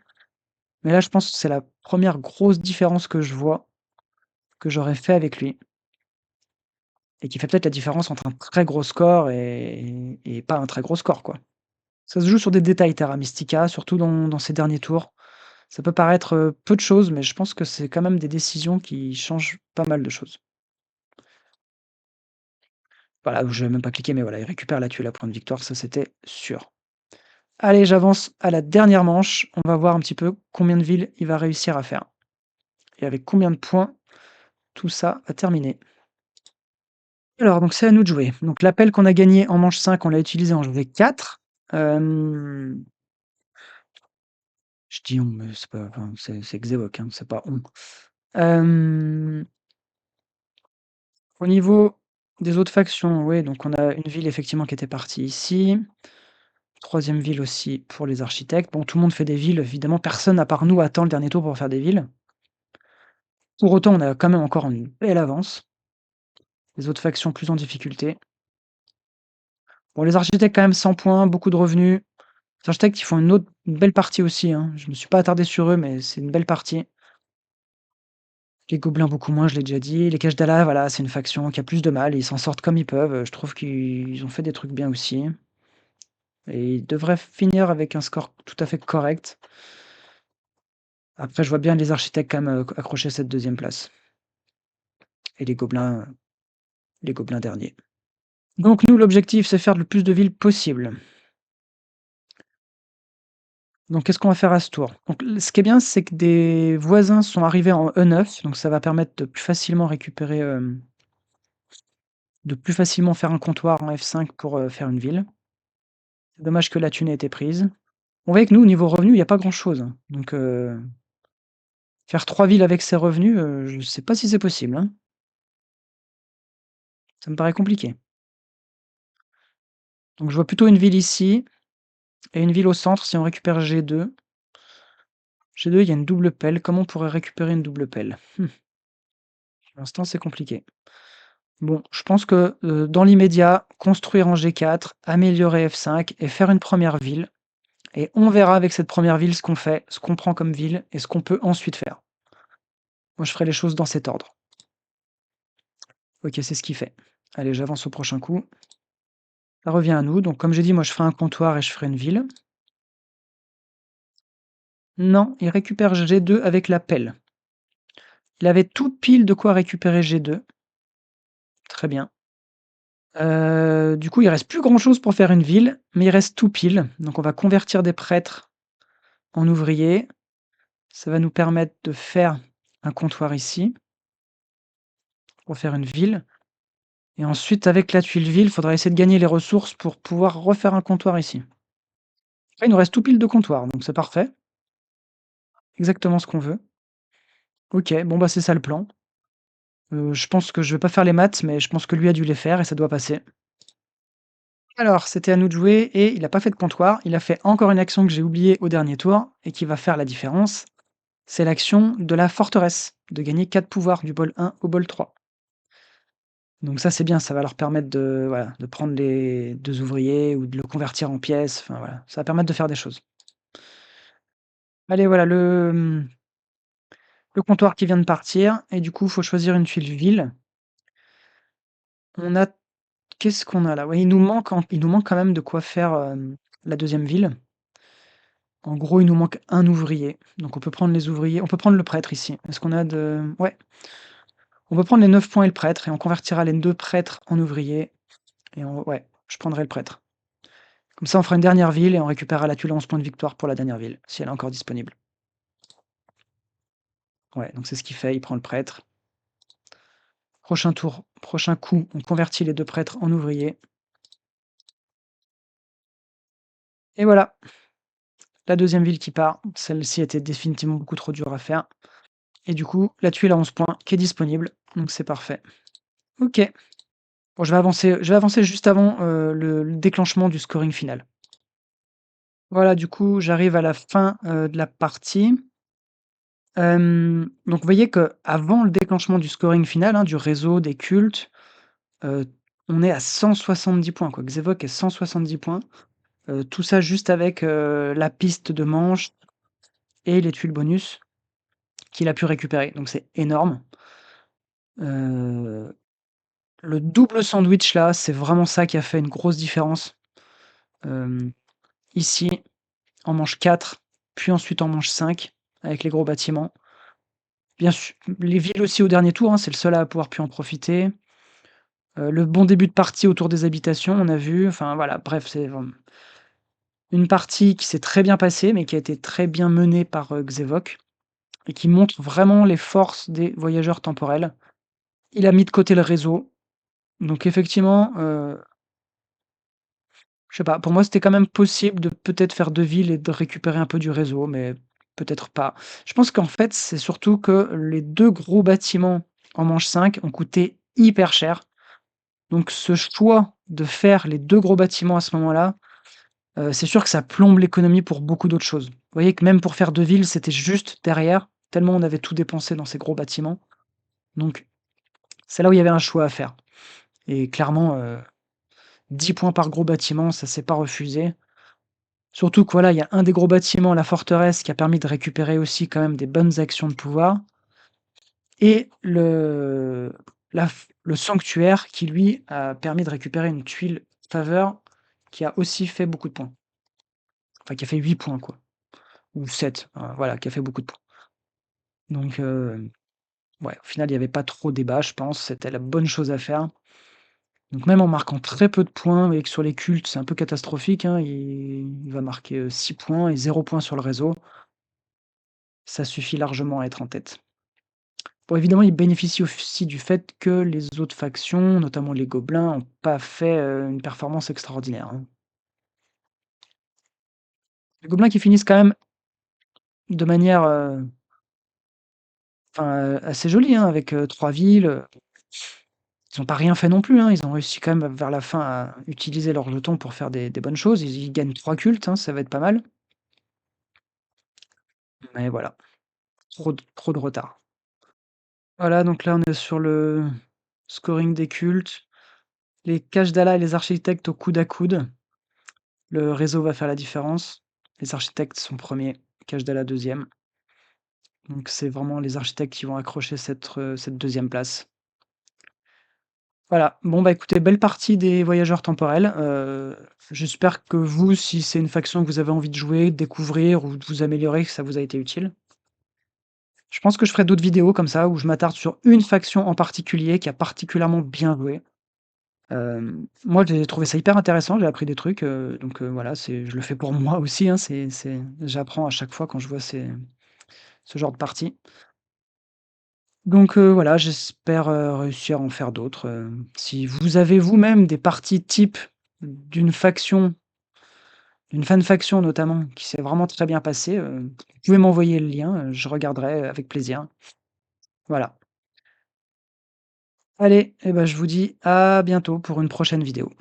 S1: mais là je pense que c'est la première grosse différence que je vois, que j'aurais fait avec lui et qui fait peut-être la différence entre un très gros score et pas un très gros score, quoi. Ça se joue sur des détails Terra Mystica, surtout dans ces derniers tours. Ça peut paraître, peu de choses, mais je pense que c'est quand même des décisions qui changent pas mal de choses. Voilà, je vais même pas cliquer, mais voilà, il récupère la tuile à point de victoire, ça c'était sûr. Allez, j'avance à la dernière manche. On va voir un petit peu combien de villes il va réussir à faire et avec combien de points tout ça va terminer. Alors donc c'est à nous de jouer. Donc l'appel qu'on a gagné en manche 5, on l'a utilisé en V4. Hem, je dis on, mais c'est pas enfin, c'est Xevox, hein, c'est pas on. Hem, au niveau des autres factions, oui, donc on a une ville effectivement qui était partie ici. Troisième ville aussi pour les architectes. Bon, tout le monde fait des villes, évidemment, personne à part nous attend le dernier tour pour faire des villes. Pour autant, on a quand même encore une belle avance. Les autres factions plus en difficulté. Bon, les architectes quand même 100 points, beaucoup de revenus. Les architectes, ils font une belle partie aussi, hein. Je me suis pas attardé sur eux, mais c'est une belle partie. Les gobelins beaucoup moins, je l'ai déjà dit. Les caches d'Ala, voilà, c'est une faction qui a plus de mal, ils s'en sortent comme ils peuvent. Je trouve qu'ils ont fait des trucs bien aussi et ils devraient finir avec un score tout à fait correct. Après, je vois bien les architectes quand même, accrocher cette deuxième place et les gobelins derniers. Donc nous, l'objectif, c'est faire le plus de villes possible. Donc qu'est-ce qu'on va faire à ce tour? Donc ce qui est bien, c'est que des voisins sont arrivés en E9, donc ça va permettre de plus facilement récupérer, de plus facilement faire un comptoir en F5 pour, faire une ville. C'est dommage que la thune ait été prise. On voit que nous, au niveau revenus, il y a pas grand-chose, hein, donc faire 3 villes avec ces revenus, je sais pas si c'est possible, hein. Ça me paraît compliqué. Donc je vois plutôt une ville ici et une ville au centre si on récupère G2. G2, il y a une double pelle. Comment on pourrait récupérer une double pelle? Pour l'instant, c'est compliqué. Bon, je pense que, dans l'immédiat, construire en G4, améliorer F5 et faire une première ville et on verra avec cette première ville ce qu'on fait, ce qu'on prend comme ville et ce qu'on peut ensuite faire. Moi, je ferai les choses dans cet ordre. OK, c'est ce qu'il fait. Allez, j'avance au prochain coup. Ça revient à nous, donc comme j'ai dit, moi, je ferai un comptoir et je ferai une ville. Non, il récupère G2 avec la pelle. Il avait tout pile de quoi récupérer G2. Très bien. Du coup, il reste plus grand chose pour faire une ville, mais il reste tout pile. Donc on va convertir des prêtres en ouvriers. Ça va nous permettre de faire un comptoir ici, pour faire une ville et ensuite avec la tuile ville, il faudra essayer de gagner les ressources pour pouvoir refaire un comptoir ici. Après il nous reste tout pile de comptoirs, donc c'est parfait. Exactement ce qu'on veut. OK, bon, bah, c'est ça le plan. Je pense que je vais pas faire les maths, mais je pense que lui a dû les faire et ça doit passer. Alors, c'était à nous de jouer et il a pas fait de comptoir. Il a fait encore une action que j'ai oubliée au dernier tour et qui va faire la différence. C'est l'action de la forteresse, de gagner 4 pouvoirs du bol 1 au bol 3. Donc ça, c'est bien, ça va leur permettre de, voilà, de prendre les 2 ouvriers ou de le convertir en pièces, enfin voilà, ça va permettre de faire des choses. Allez, voilà le comptoir qui vient de partir et du coup, il faut choisir une tuile ville. On a Qu'est-ce qu'on a là? Ouais, il nous manque quand même de quoi faire, la deuxième ville. En gros, il nous manque un ouvrier, donc on peut prendre les ouvriers, on peut prendre le prêtre ici. Est-ce qu'on a de ouais, on peut prendre les 9 points et le prêtre et on convertira les 2 prêtres en ouvriers et ouais, je prendrai le prêtre. Comme ça, on fera une dernière ville et on récupérera la tuile à 11 points de victoire pour la dernière ville, si elle est encore disponible. Ouais, donc c'est ce qu'il fait, il prend le prêtre. Prochain tour, prochain coup, on convertit les 2 prêtres en ouvriers et voilà, la deuxième ville qui part. Celle-ci était définitivement beaucoup trop dure à faire et du coup, la tuile à 11 points qui est disponible, donc c'est parfait. OK. Bon, je vais avancer juste avant, le déclenchement du scoring final. Voilà, du coup, j'arrive à la fin, de la partie. Donc vous voyez qu'avant le déclenchement du scoring final, hein, du réseau, des cultes, heu, on est à 170 points, quoi. Xevox est 170 points, tout ça juste avec, la piste de manche et les tuiles bonus qu'il a pu récupérer, donc c'est énorme. Heu, le double sandwich là, c'est vraiment ça qui a fait une grosse différence. Hem, ici, en manche 4, puis ensuite en manche 5 avec les gros bâtiments. Bien sûr, les villes aussi au dernier tour, hein, c'est le seul à pouvoir pu en profiter. Le bon début de partie autour des habitations, on a vu, enfin voilà, bref, c'est vraiment une partie qui s'est très bien passée, mais qui a été très bien menée par, Xevox et qui montre vraiment les forces des voyageurs temporels. Il a mis de côté le réseau, donc effectivement, je sais pas, pour moi, c'était quand même possible de peut-être faire 2 villes et de récupérer un peu du réseau, mais peut-être pas. Je pense qu'en fait, c'est surtout que les 2 gros bâtiments en manche 5 ont coûté hyper cher, donc ce choix de faire les 2 gros bâtiments à ce moment-là, c'est sûr que ça plombe l'économie pour beaucoup d'autres choses. Vous voyez que même pour faire 2 villes, c'était juste derrière, tellement on avait tout dépensé dans ces gros bâtiments, donc c'est là où il y avait un choix à faire et clairement, 10 points par gros bâtiment, ça s'est pas refusé. Surtout que voilà, il y a un des gros bâtiments, la forteresse, qui a permis de récupérer aussi quand même des bonnes actions de pouvoir et le sanctuaire qui lui a permis de récupérer une tuile faveur qui a aussi fait beaucoup de points. Enfin qui a fait 8 points quoi, ou 7, voilà, qui a fait beaucoup de points. Donc ouais, au final, il y avait pas trop débat, je pense, c'était la bonne chose à faire. Donc même en marquant très peu de points et que sur les cultes, c'est un peu catastrophique, hein, il va marquer, 6 points et 0 points sur le réseau. Ça suffit largement à être en tête. Bon, évidemment, il bénéficie aussi du fait que les autres factions, notamment les gobelins, ont pas fait, une performance extraordinaire, hein. Les gobelins qui finissent quand même de manière, enfin, assez jolie, hein, avec, 3 villes, ils ont pas rien fait non plus, hein. Ils ont réussi quand même vers la fin à utiliser leurs jetons pour faire des bonnes choses. Ils gagnent 3 cultes, hein, ça va être pas mal. Mais voilà, trop de retard. Voilà, donc là, on est sur le scoring des cultes. Les Kashdala et les architectes au coude à coude. Le réseau va faire la différence. Les architectes sont premiers, Kashdala deuxième. Donc c'est vraiment les architectes qui vont accrocher cette 2e place. Voilà, bon bah écoutez, belle partie des voyageurs temporels. J'espère que vous, si c'est une faction que vous avez envie de jouer, de découvrir ou de vous améliorer, que ça vous a été utile. Je pense que je ferai d'autres vidéos comme ça, où je m'attarde sur une faction en particulier qui a particulièrement bien joué. Moi j'ai trouvé ça hyper intéressant, j'ai appris des trucs, donc voilà, je le fais pour moi aussi, hein, j'apprends à chaque fois quand je vois ce genre de partie. Donc voilà, j'espère, réussir à en faire d'autres, si vous avez vous-même des parties type d'une faction, d'une fan faction notamment, qui s'est vraiment très bien passée, vous pouvez m'envoyer le lien, je regarderai avec plaisir. Voilà. Allez et ben je vous dis à bientôt pour une prochaine vidéo.